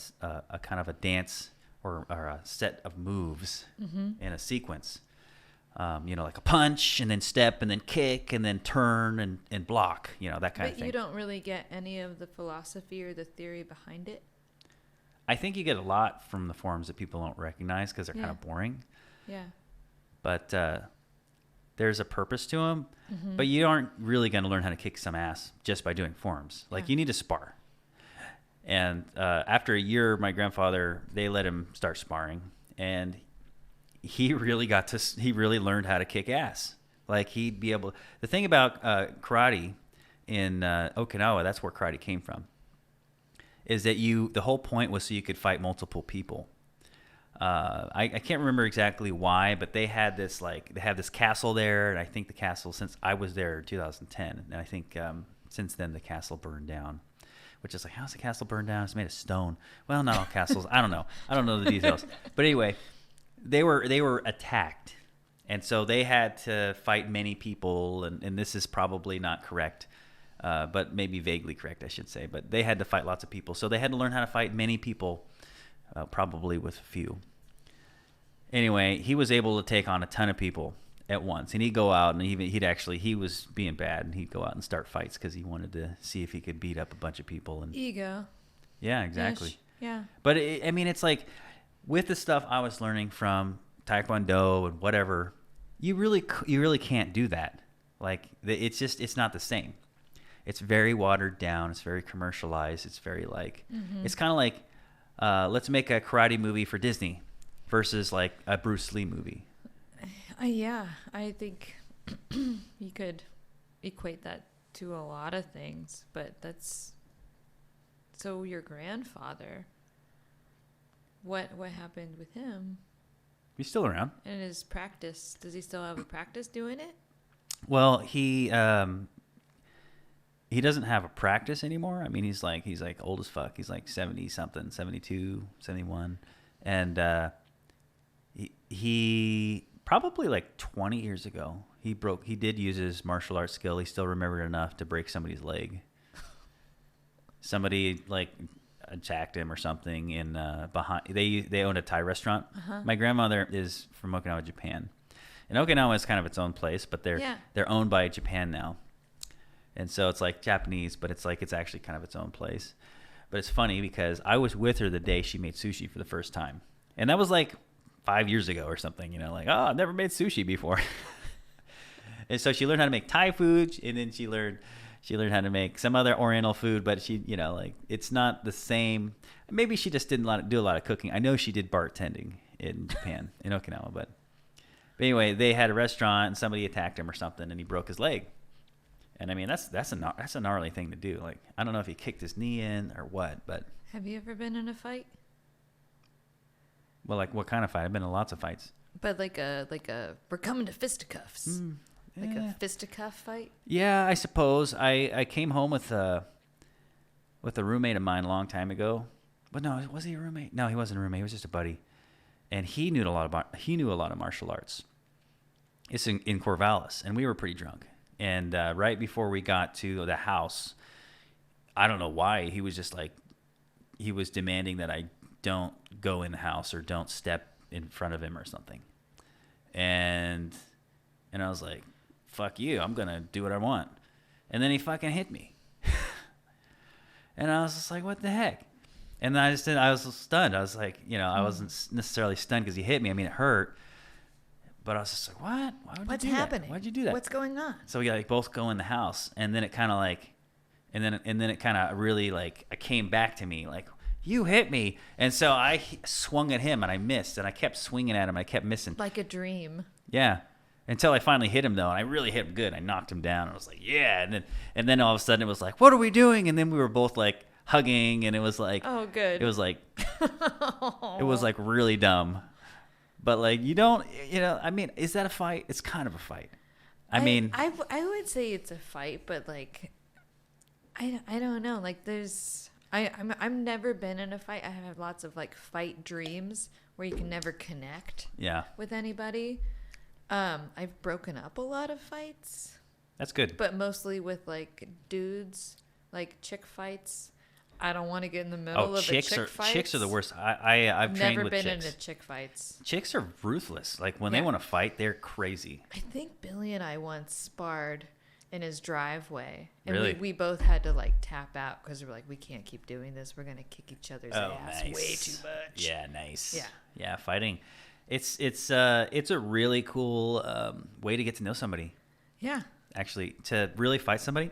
kind of a dance or a set of moves in a sequence. Like a punch and then step and then kick and then turn and block, that kind of thing. But you don't really get any of the philosophy or the theory behind it? I think you get a lot from the forms that people don't recognize because they're kind of boring. Yeah. But there's a purpose to them. But you aren't really going to learn how to kick some ass just by doing forms. Like you need to spar. And after a year, my grandfather, they let him start sparring, and he really learned how to kick ass. Like he'd be able. The thing about karate in Okinawa, that's where karate came from, is that the whole point was so you could fight multiple people. I can't remember exactly why, but they had this castle there, and I think the castle, since I was there in 2010, and I think since then the castle burned down. Which is like, how's the castle burned down? It's made of stone. Well, not all castles. I don't know the details. But anyway, they were attacked, and so they had to fight many people. And this is probably not correct, but maybe vaguely correct, I should say. But they had to fight lots of people, so they had to learn how to fight many people, probably with a few. Anyway, he was able to take on a ton of people at once, and he'd go out and he was being bad, and he'd go out and start fights because he wanted to see if he could beat up a bunch of people. And ego. Yeah, exactly. Yeah. But it's like with the stuff I was learning from Taekwondo and whatever, you really can't do that. Like it's not the same. It's very watered down. It's very commercialized. It's very like it's kind of like let's make a karate movie for Disney versus like a Bruce Lee movie. Yeah, I think you could equate that to a lot of things, but that's so your grandfather. What happened with him? He's still around. And his practice, does he still have a practice doing it? Well, he doesn't have a practice anymore. I mean, he's like old as fuck. He's like 70 something, 72, 71, and he probably like 20 years ago, he did use his martial arts skill. He still remembered enough to break somebody's leg. Somebody like attacked him or something in behind. They owned a Thai restaurant. My grandmother is from Okinawa, Japan, and Okinawa is kind of its own place, but they're owned by Japan now, and so it's like Japanese, but it's actually kind of its own place. But it's funny because I was with her the day she made sushi for the first time, and that was like 5 years ago or something, like, oh, I've never made sushi before. And so she learned how to make Thai food, and then she learned how to make some other Oriental food, but she, like, it's not the same. Maybe she just didn't do a lot of cooking. I know she did bartending in Japan, in Okinawa, but anyway, they had a restaurant, and somebody attacked him or something, and he broke his leg. And I mean, that's a gnarly thing to do. Like, I don't know if he kicked his knee in or what, but. Have you ever been in a fight? Well, like what kind of fight? I've been in lots of fights. But like a we're coming to fisticuffs. Like a fisticuff fight? Yeah, I suppose. I came home with a roommate of mine a long time ago. But no, was he a roommate? No, he wasn't a roommate. He was just a buddy. And he knew a lot of martial arts. It's in Corvallis, and we were pretty drunk. And right before we got to the house, I don't know why, he was just like, he was demanding that I don't go in the house or don't step in front of him or something. And I was like, fuck you, I'm going to do what I want. And then he fucking hit me. And I was just like, what the heck? And I was stunned. I was like, I wasn't necessarily stunned because he hit me. I mean, it hurt. But I was just like, what? What's happening? Why'd you do that? What's going on? So we like both go in the house, and then it kind of like, and then it kind of really like, it came back to me like, you hit me. And so I swung at him and I missed, and I kept swinging at him. I kept missing. Like a dream. Yeah. Until I finally hit him though, and I really hit him good. I knocked him down. And I was like, yeah. And then all of a sudden it was like, what are we doing? And then we were both like hugging, and it was like, oh, good. It was like, it was like really dumb. But like you don't, I mean, is that a fight? It's kind of a fight. I mean, I would say it's a fight, but like, I don't know. Like I've never been in a fight. I have lots of like fight dreams where you can never connect yeah, with anybody. I've broken up a lot of fights, that's good. but mostly with like dudes, like chick fights. I don't want to get in the middle of chicks a chick are fight. Chicks are the worst. I've trained Never with been chicks. into chick fights. Chicks are ruthless. Like when they Yeah. want to fight, they're crazy. I think Billy and I once sparred in his driveway, and Really? we both had to like tap out because we're like, we can't keep doing this. We're gonna kick each other's ass nice. way too much. Yeah, nice. Yeah. Fighting. It's a really cool way to get to know somebody. Yeah. Actually, to really fight somebody.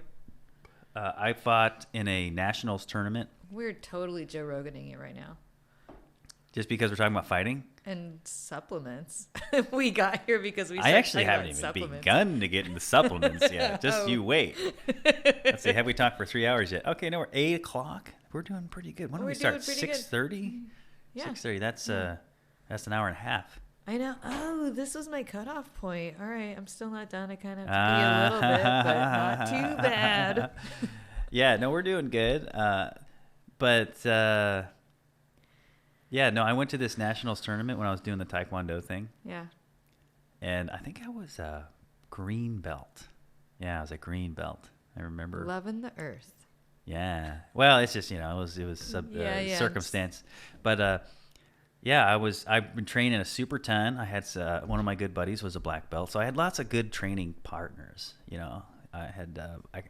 I fought in a nationals tournament. We're totally Joe Roganing it right now. Just because we're talking about fighting. And supplements. We got here because we. I actually started haven't talking even about supplements. begun to get into supplements yet. Just Oh. you wait. Let's see. Have we talked for 3 hours yet? Okay, no, we're 8 o'clock. We're doing pretty good. When do We're we start? doing pretty good. 6:30. Yeah. 6:30. That's an hour and a half. I know. Oh, this was my cutoff point. All right, I'm still not done. I kind of have to be a little bit, but not too bad. Yeah, no, we're doing good. Yeah, no, I went to this nationals tournament when I was doing the Taekwondo thing, Yeah. and I think I was a green belt. Yeah, I was a green belt. I remember. Loving the earth. Yeah. Well, it's just, it was Yeah. circumstance. But yeah, I've been training a super ton. I had one of my good buddies was a black belt, so I had lots of good training partners. I had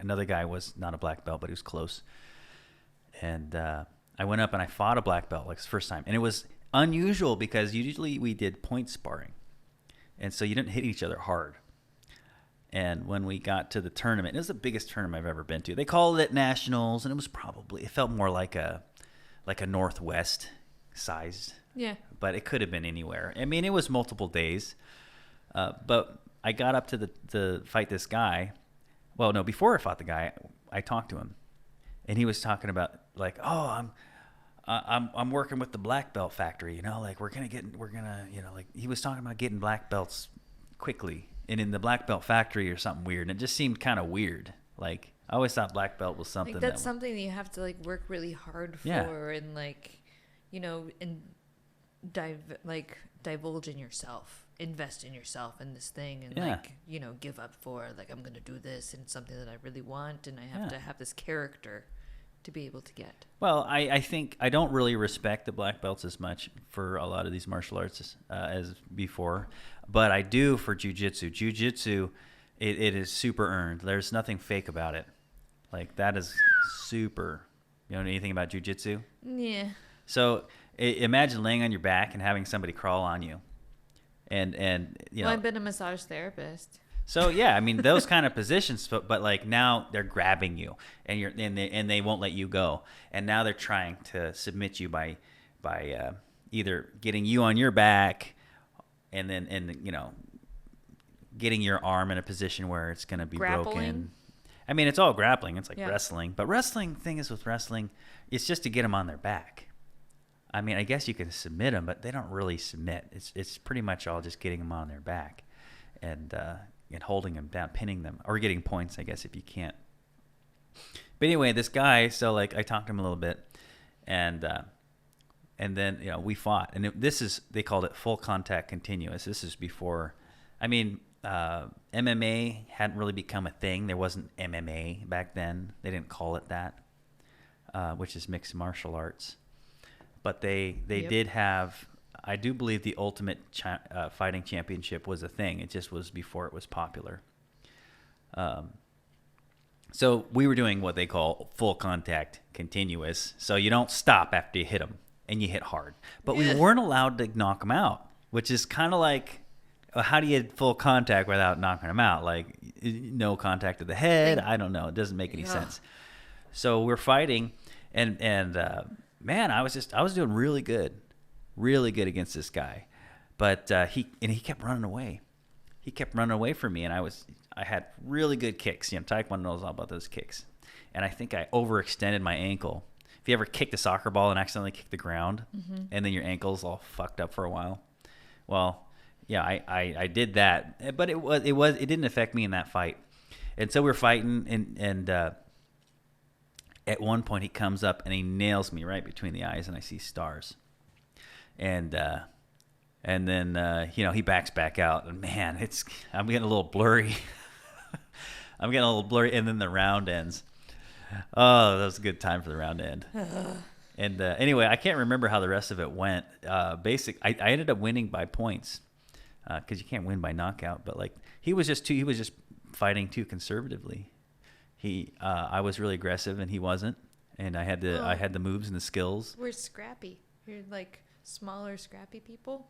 another guy was not a black belt, but he was close. And I went up and I fought a black belt, like it's the first time. And it was unusual because usually we did point sparring. And so you didn't hit each other hard. And when we got to the tournament, it was the biggest tournament I've ever been to. They called it nationals, and it felt more like a Northwest sized. Yeah. But it could have been anywhere. I mean, it was multiple days. But I got up to fight this guy. Well, no, before I fought the guy, I talked to him, and he was talking about like, oh, I'm working with the black belt factory, like we're gonna, like he was talking about getting black belts quickly, and in the black belt factory or something weird, and it just seemed kind of weird. Like I always thought black belt was something Like that's something that you have to like work really hard for, Yeah. and like, and divulge in yourself, invest in yourself in this thing, and Yeah. like, give up for like I'm gonna do this and something that I really want, and I have Yeah. to have this character to be able to get. Well, I think I don't really respect the black belts as much for a lot of these martial arts as before, but I do for jiu-jitsu. Jiu-jitsu, it is super earned. There's nothing fake about it. Like that is super. You know anything about jiu-jitsu? Yeah. So imagine laying on your back and having somebody crawl on you, and Well, I've been a massage therapist. So yeah, I mean those kind of positions, but like now they're grabbing you, and they won't let you go, and now they're trying to submit you by either getting you on your back, and getting your arm in a position where it's going to be Grappling? broken. I mean it's all grappling. It's like Yeah. wrestling, but wrestling thing is with wrestling, it's just to get them on their back. I mean I guess you can submit them, but they don't really submit. It's pretty much all just getting them on their back, and holding them down, pinning them, or getting points, I guess, if you can't. But anyway, this guy, so like I talked to him a little bit, and then we fought, and they called it full contact continuous. This is before, I mean, MMA hadn't really become a thing. There wasn't MMA back then. They didn't call it that, which is mixed martial arts. But they Yep. did have. I do believe the Ultimate Fighting Championship was a thing. It just was before it was popular. So we were doing what they call full contact continuous. So you don't stop after you hit them, and you hit hard. But we weren't allowed to knock them out, which is kind of like, how do you full contact without knocking them out? Like no contact to the head. I don't know. It doesn't make any sense. So we're fighting, and man, I was doing really good against this guy, but he kept running away. He kept running away from me, and I had really good kicks. Taekwondo knows all about those kicks, and I think I overextended my ankle. If you ever kicked a soccer ball and accidentally kicked the ground, and then your ankle's all fucked up for a while, Well, yeah, I did that, but it didn't affect me in that fight. And so we're fighting, and at one point he comes up and he nails me right between the eyes, and I see stars. And then he backs back out, and man, I'm getting a little blurry. I'm getting a little blurry, and then the round ends. Oh, that was a good time for the round to end. And anyway, I can't remember how the rest of it went. I ended up winning by points because you can't win by knockout. But like he was just fighting too conservatively. I was really aggressive, and he wasn't. And I had the moves and the skills. We're scrappy. You're like smaller, scrappy people.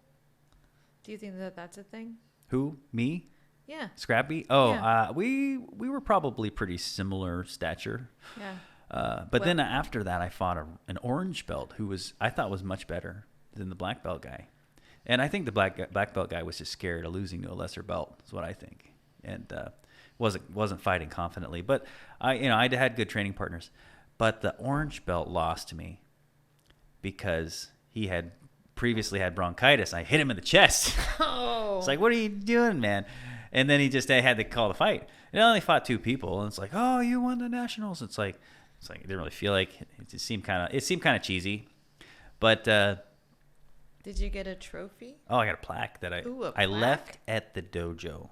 Do you think that that's a thing? Who? Me? Yeah. Scrappy? Oh, Yeah. We were probably pretty similar stature. Yeah. But then after that, I fought an orange belt who I thought was much better than the black belt guy. And I think the black belt guy was just scared of losing to a lesser belt, is what I think. And wasn't fighting confidently. But I had good training partners. But the orange belt lost to me because he had previously had bronchitis. I hit him in the chest. Oh. It's like, what are you doing, man? And then I had to call the fight. And I only fought 2 people, and it's like, oh, you won the nationals. It's like it didn't really feel like it. Seemed kind of cheesy, but did you get a trophy? Oh, I got a plaque that I left at the dojo.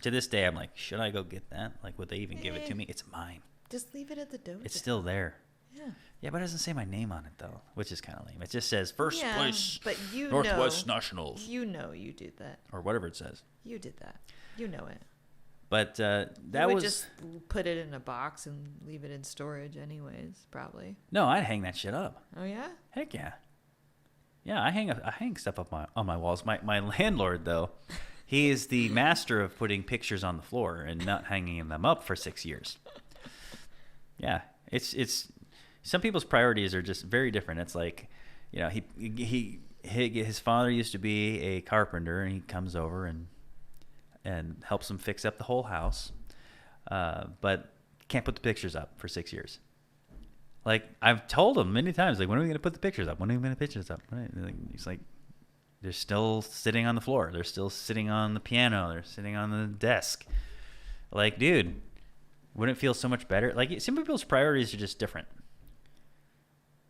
To this day, I'm like, should I go get that? Like, would they even give it to me? It's mine. Just leave it at the dojo. It's still there. Yeah. Yeah, but it doesn't say my name on it though, which is kind of lame. It just says first place, but Northwest Nationals. You know you did that. Or whatever it says. You did that. You know it. But that you was just put it in a box and leave it in storage, anyways. Probably. No, I'd hang that shit up. Oh yeah. Heck yeah. Yeah, I hang stuff up on my walls. My landlord though, he is the master of putting pictures on the floor and not hanging them up for 6 years. Yeah, it's some people's priorities are just very different. It's like, his father used to be a carpenter, and he comes over and helps him fix up the whole house, but can't put the pictures up for 6 years. Like, I've told him many times, like, when are we going to put the pictures up? When are we going to put the pictures up? He's like, they're still sitting on the floor. They're still sitting on the piano. They're sitting on the desk. Like, dude, wouldn't it feel so much better? Like, some people's priorities are just different.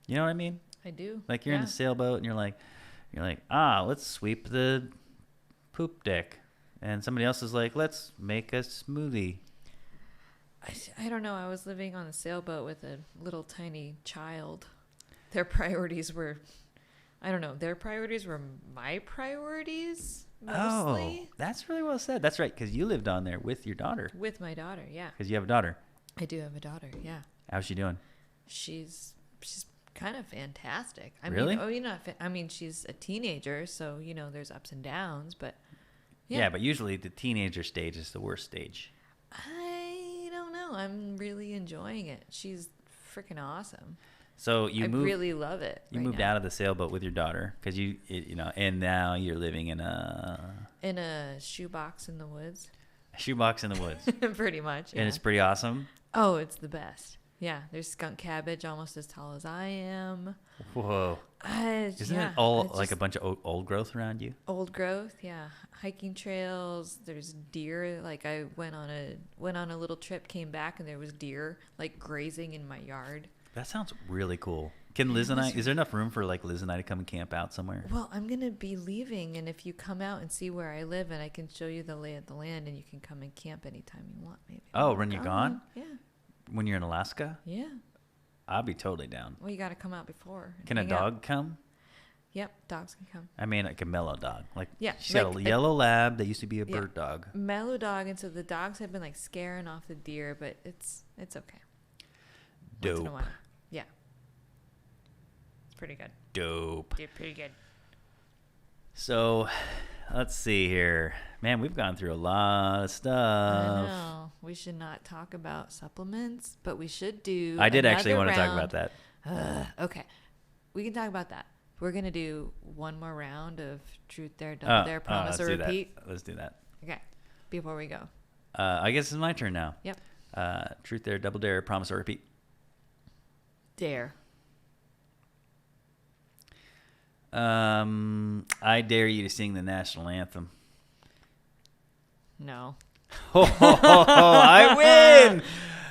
You know what I mean? I do. Like, you're in a sailboat, and you're like, let's sweep the poop deck. And somebody else is like, let's make a smoothie. I don't know. I was living on a sailboat with a little tiny child. Their priorities were, I don't know. Their priorities were my priorities mostly. Oh, that's really well said. That's right, because you lived on there with your daughter. With my daughter, yeah. Because you have a daughter. I do have a daughter, yeah. How's she doing? She's kind of fantastic. Really? She's a teenager, so, there's ups and downs, but yeah, but usually the teenager stage is the worst stage. I don't know. I'm really enjoying it. She's freaking awesome. So I really love it. You moved out of the sailboat with your daughter because and now you're living in a shoebox in the woods. A shoebox in the woods. Pretty much. Yeah. And it's pretty awesome. Oh, it's the best. Yeah, there's skunk cabbage almost as tall as I am. Whoa. Isn't it all like a bunch of old growth around you? Old growth, yeah. Hiking trails. There's deer. Like, I went on a little trip, came back, and there was deer like grazing in my yard. That sounds really cool. Can Liz and I? Is there enough room for like Liz and I to come and camp out somewhere? Well, I'm gonna be leaving, and if you come out and see where I live, and I can show you the lay of the land, and you can come and camp anytime you want, maybe. Oh, when you're gone? Yeah. When you're in Alaska? Yeah. I'll be totally down. Well, you got to come out before. Can a dog come? Yep, dogs can come. I mean, like a mellow dog. Like, yeah, she's got a yellow lab that used to be a bird dog. Mellow dog, and so the dogs have been like scaring off the deer, but it's okay. Dope. Once in a while. Yeah. It's pretty good. Dope. They're pretty good. So, let's see here. Man, we've gone through a lot of stuff. I know. We should not talk about supplements, but we should do. I did actually want to talk about that. Okay. We can talk about that. We're going to do one more round of Truth Dare, Double Dare, Promise or Repeat. Let's do that. Okay. Before we go. I guess it's my turn now. Yep. Truth Dare, Double Dare, Promise or Repeat. Dare. I dare you to sing the national anthem. No. I win.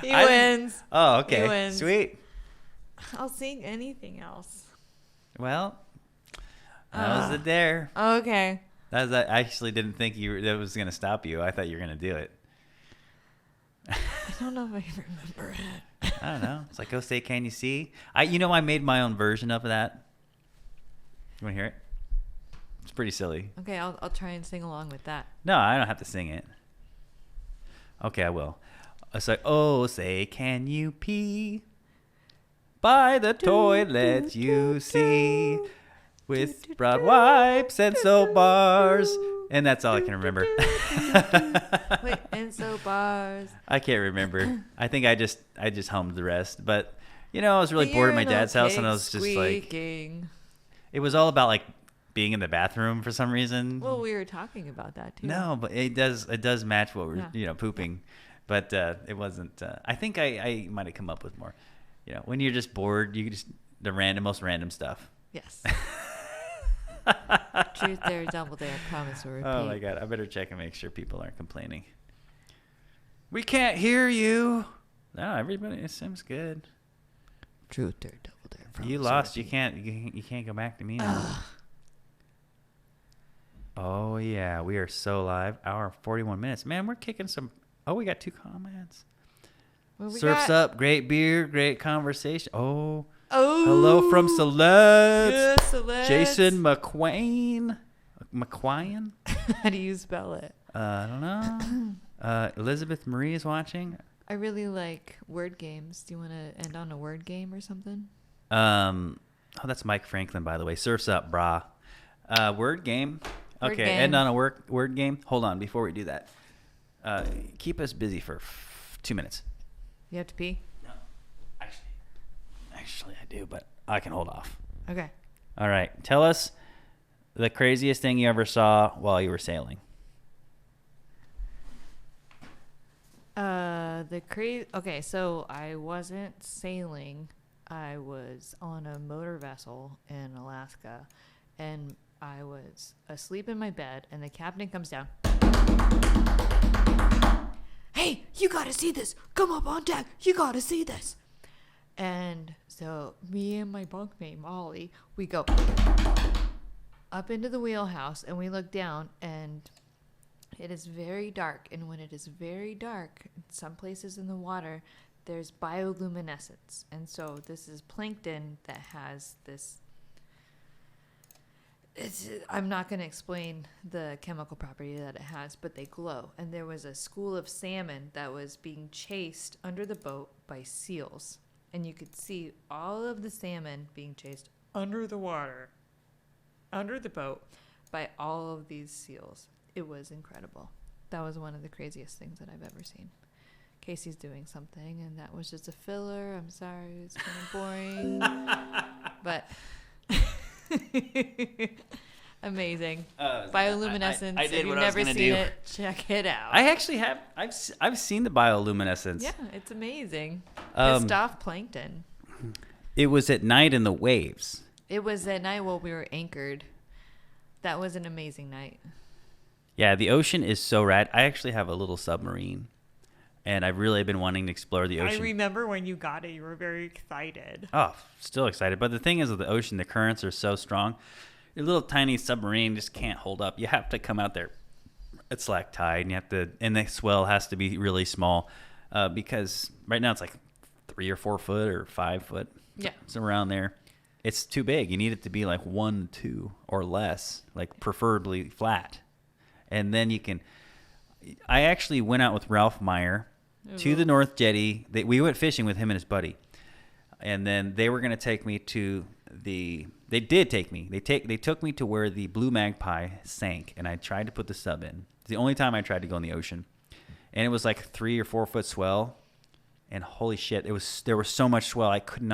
He wins. Oh, okay. He wins. Sweet. I'll sing anything else. Well, that was the dare. Okay. I actually didn't think that was going to stop you. I thought you were going to do it. I don't know if I remember it. I don't know. It's like, go say, can you see? I made my own version of that. You want to hear it? It's pretty silly. Okay, I'll try and sing along with that. No, I don't have to sing it. Okay, I will. It's like, oh, say, can you pee? By the toilet you see, with broad wipes and soap bars. And that's all I can remember. Wait, and soap bars. I can't remember. I think I just hummed the rest. But, I was really bored at my dad's house, and I was just squeaking. like, it was all about like being in the bathroom for some reason. Well, we were talking about that too. No, but it does match what we're pooping. But it wasn't. I think I might have come up with more. When you're just bored, you just most random stuff. Yes. Truth dare, double dare, promise or repeat. Oh my god, I better check and make sure people aren't complaining. We can't hear you. No, everybody, it seems good. Truth dare, double dare, promise. You lost. You can't go back to me now. Oh yeah, we are so live. Hour 41 minutes. Man, we're kicking some. Oh, we got 2 comments. Surfs up, great beer, great conversation. Oh, hello from Celeste. Yes, Celeste. Jason McQuain. How do you spell it? I don't know. Elizabeth Marie is watching. I really like word games. Do you want to end on a word game or something? Oh, that's Mike Franklin, by the way. Surfs up, brah. Word game. Word Okay, game. end on a word game. Hold on, before we do that. Keep us busy for 2 minutes. You have to pee? No. Actually, I do, but I can hold off. Okay. All right. Tell us the craziest thing you ever saw while you were sailing. Okay, so I wasn't sailing. I was on a motor vessel in Alaska, and I was asleep in my bed, and the captain comes down. Hey, you gotta see this. Come up on deck. You gotta see this. And so me and my bunkmate, Molly, we go up into the wheelhouse, and we look down, and it is very dark. And when it is very dark, in some places in the water, there's bioluminescence. And so this is plankton that has this... I'm not going to explain the chemical property that it has, but they glow. And there was a school of salmon that was being chased under the boat by seals. And you could see all of the salmon being chased under the water, under the boat, by all of these seals. It was incredible. That was one of the craziest things that I've ever seen. Casey's doing something, and that was just a filler. I'm sorry, it's kind of boring. But... amazing. Bioluminescence. I did if you've what I was never gonna seen do. it, check it out. I actually have. I've seen the bioluminescence. Yeah, it's amazing. Um, Pissed off plankton. It was at night in the waves. It was at night while we were anchored. That was an amazing night. Yeah, the ocean is so rad. I actually have a little submarine, and I've really been wanting to explore the ocean. I remember when you got it, you were very excited. Oh, still excited. But the thing is with the ocean, the currents are so strong. Your little tiny submarine just can't hold up. You have to come out there at slack tide, and and the swell has to be really small, because right now it's like 3 or 4 foot or 5 foot. Yeah. So around there. It's too big. You need it to be like 1, 2 or less, like preferably flat. And then you can... I actually went out with Ralph Meyer to the North Jetty. We went fishing with him and his buddy. And then they were going to take me to the... They did take me. They took me to where the Blue Magpie sank, and I tried to put the sub in. It's the only time I tried to go in the ocean. And it was like 3 or 4 foot swell. And holy shit, there was so much swell, I couldn't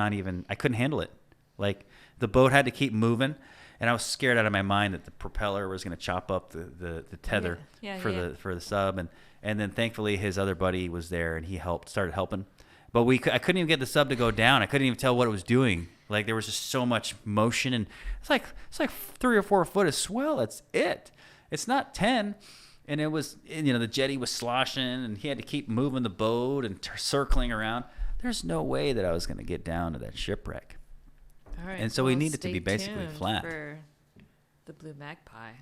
handle it. Like, the boat had to keep moving, and I was scared out of my mind that the propeller was going to chop up the tether for the sub. And then thankfully his other buddy was there, and he started helping. But I couldn't even get the sub to go down. I couldn't even tell what it was doing. Like there was just so much motion, and it's like 3 or 4 foot of swell. That's it. It's not 10. And it was, the jetty was sloshing, and he had to keep moving the boat and circling around. There's no way that I was going to get down to that shipwreck. All right. And so we need it to be basically flat. For the Blue Magpie.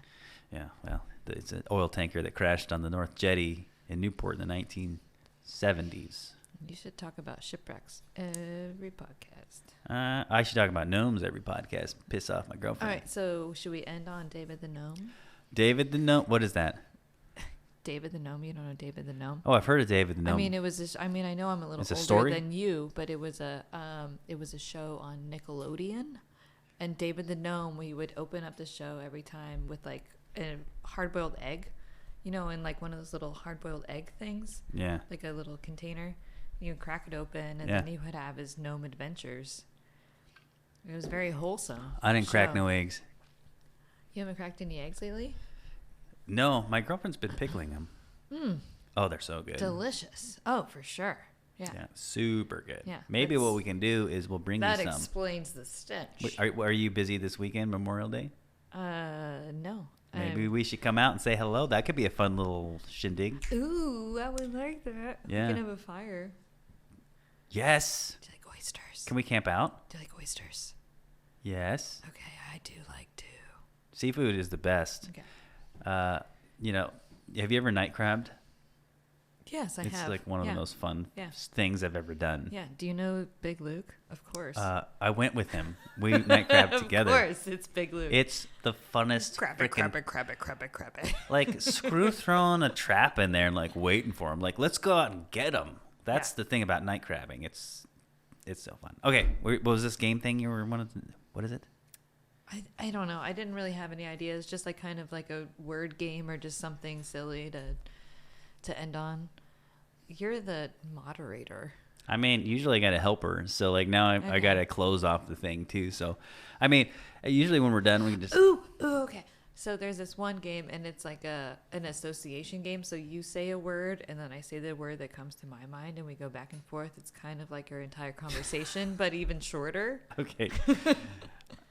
Yeah, well, it's an oil tanker that crashed on the North Jetty in Newport in the 1970s. You should talk about shipwrecks every podcast. I should talk about gnomes every podcast. Piss off my girlfriend. All right, so should we end on David the Gnome? David the Gnome. What is that? David the Gnome. You don't know David the Gnome? Oh, I've heard of David the Gnome. I mean, it was. I know I'm a little older story? than you, but it was a show on Nickelodeon, and David the Gnome. We would open up the show every time with like a hard-boiled egg, in like one of those little hard-boiled egg things. Yeah. Like a little container. You would crack it open, and Yeah. then he would have his gnome adventures. It was very wholesome. I didn't crack show. no eggs. You haven't cracked any eggs lately? No, my girlfriend's been pickling them. Oh, they're so good. Delicious. Oh, for sure. Yeah. Yeah, super good. Yeah, Maybe what we can do is we'll bring That you some. explains the stench. Wait, are you busy this weekend, Memorial Day? No. Maybe we should come out and say hello. That could be a fun little shindig. Ooh, I would like that. Yeah. We can have a fire. Yes. Do you like oysters? Can we camp out? Do you like oysters? Yes. Okay, I do like to. Seafood is the best. Okay. Have you ever night crabbed? Yes, I have. It's like one of the most fun things I've ever done. Yeah. Do you know Big Luke? Of course. I went with him. We night crabbed together. Of course, it's Big Luke. It's the funnest. Crab it. Like, screw throwing a trap in there and like waiting for him. Like, let's go out and get him. That's the thing about night crabbing. It's so fun. Okay, what was this game thing you were what is it? I don't know. I didn't really have any ideas. Just like kind of like a word game or just something silly to end on. You're the moderator. I mean, usually I got a helper, so like now I got to close off the thing too. So, I mean, usually when we're done, we can just. Ooh, okay. So there's this one game, and it's like an association game. So you say a word, and then I say the word that comes to my mind, and we go back and forth. It's kind of like our entire conversation, but even shorter. Okay.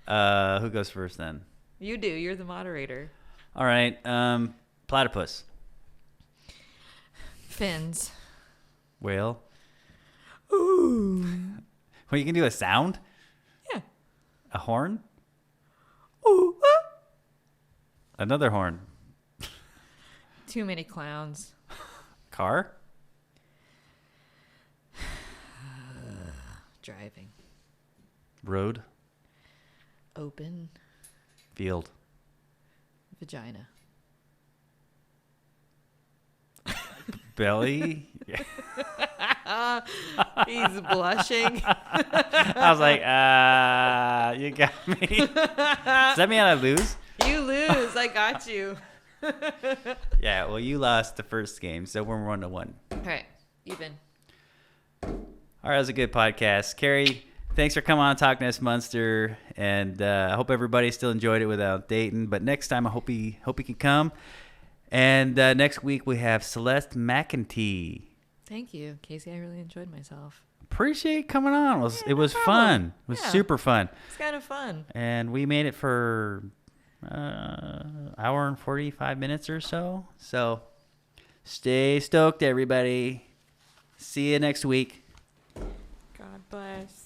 Who goes first then? You do. You're the moderator. All right. Platypus. Fins. Whale. Ooh. Well, you can do a sound? Yeah. A horn? Ooh. Another horn. Too many clowns. Car? Driving. Road? Open. Field? Vagina. Belly? He's blushing. I was like, you got me. Does that mean I lose? You lose. I got you. Yeah, well, you lost the first game, so we're 1-1. All right. Even. All right, that was a good podcast. Carrie, thanks for coming on Talk Nest Monster, and I hope everybody still enjoyed it without Dayton. But next time, I hope he can come. And next week, we have Celeste McEntee. Thank you, Casey. I really enjoyed myself. Appreciate coming on. It was fun. It was super fun. It's kind of fun. And we made it for hour and 45 minutes or so. So stay stoked, everybody. See you next week. God bless.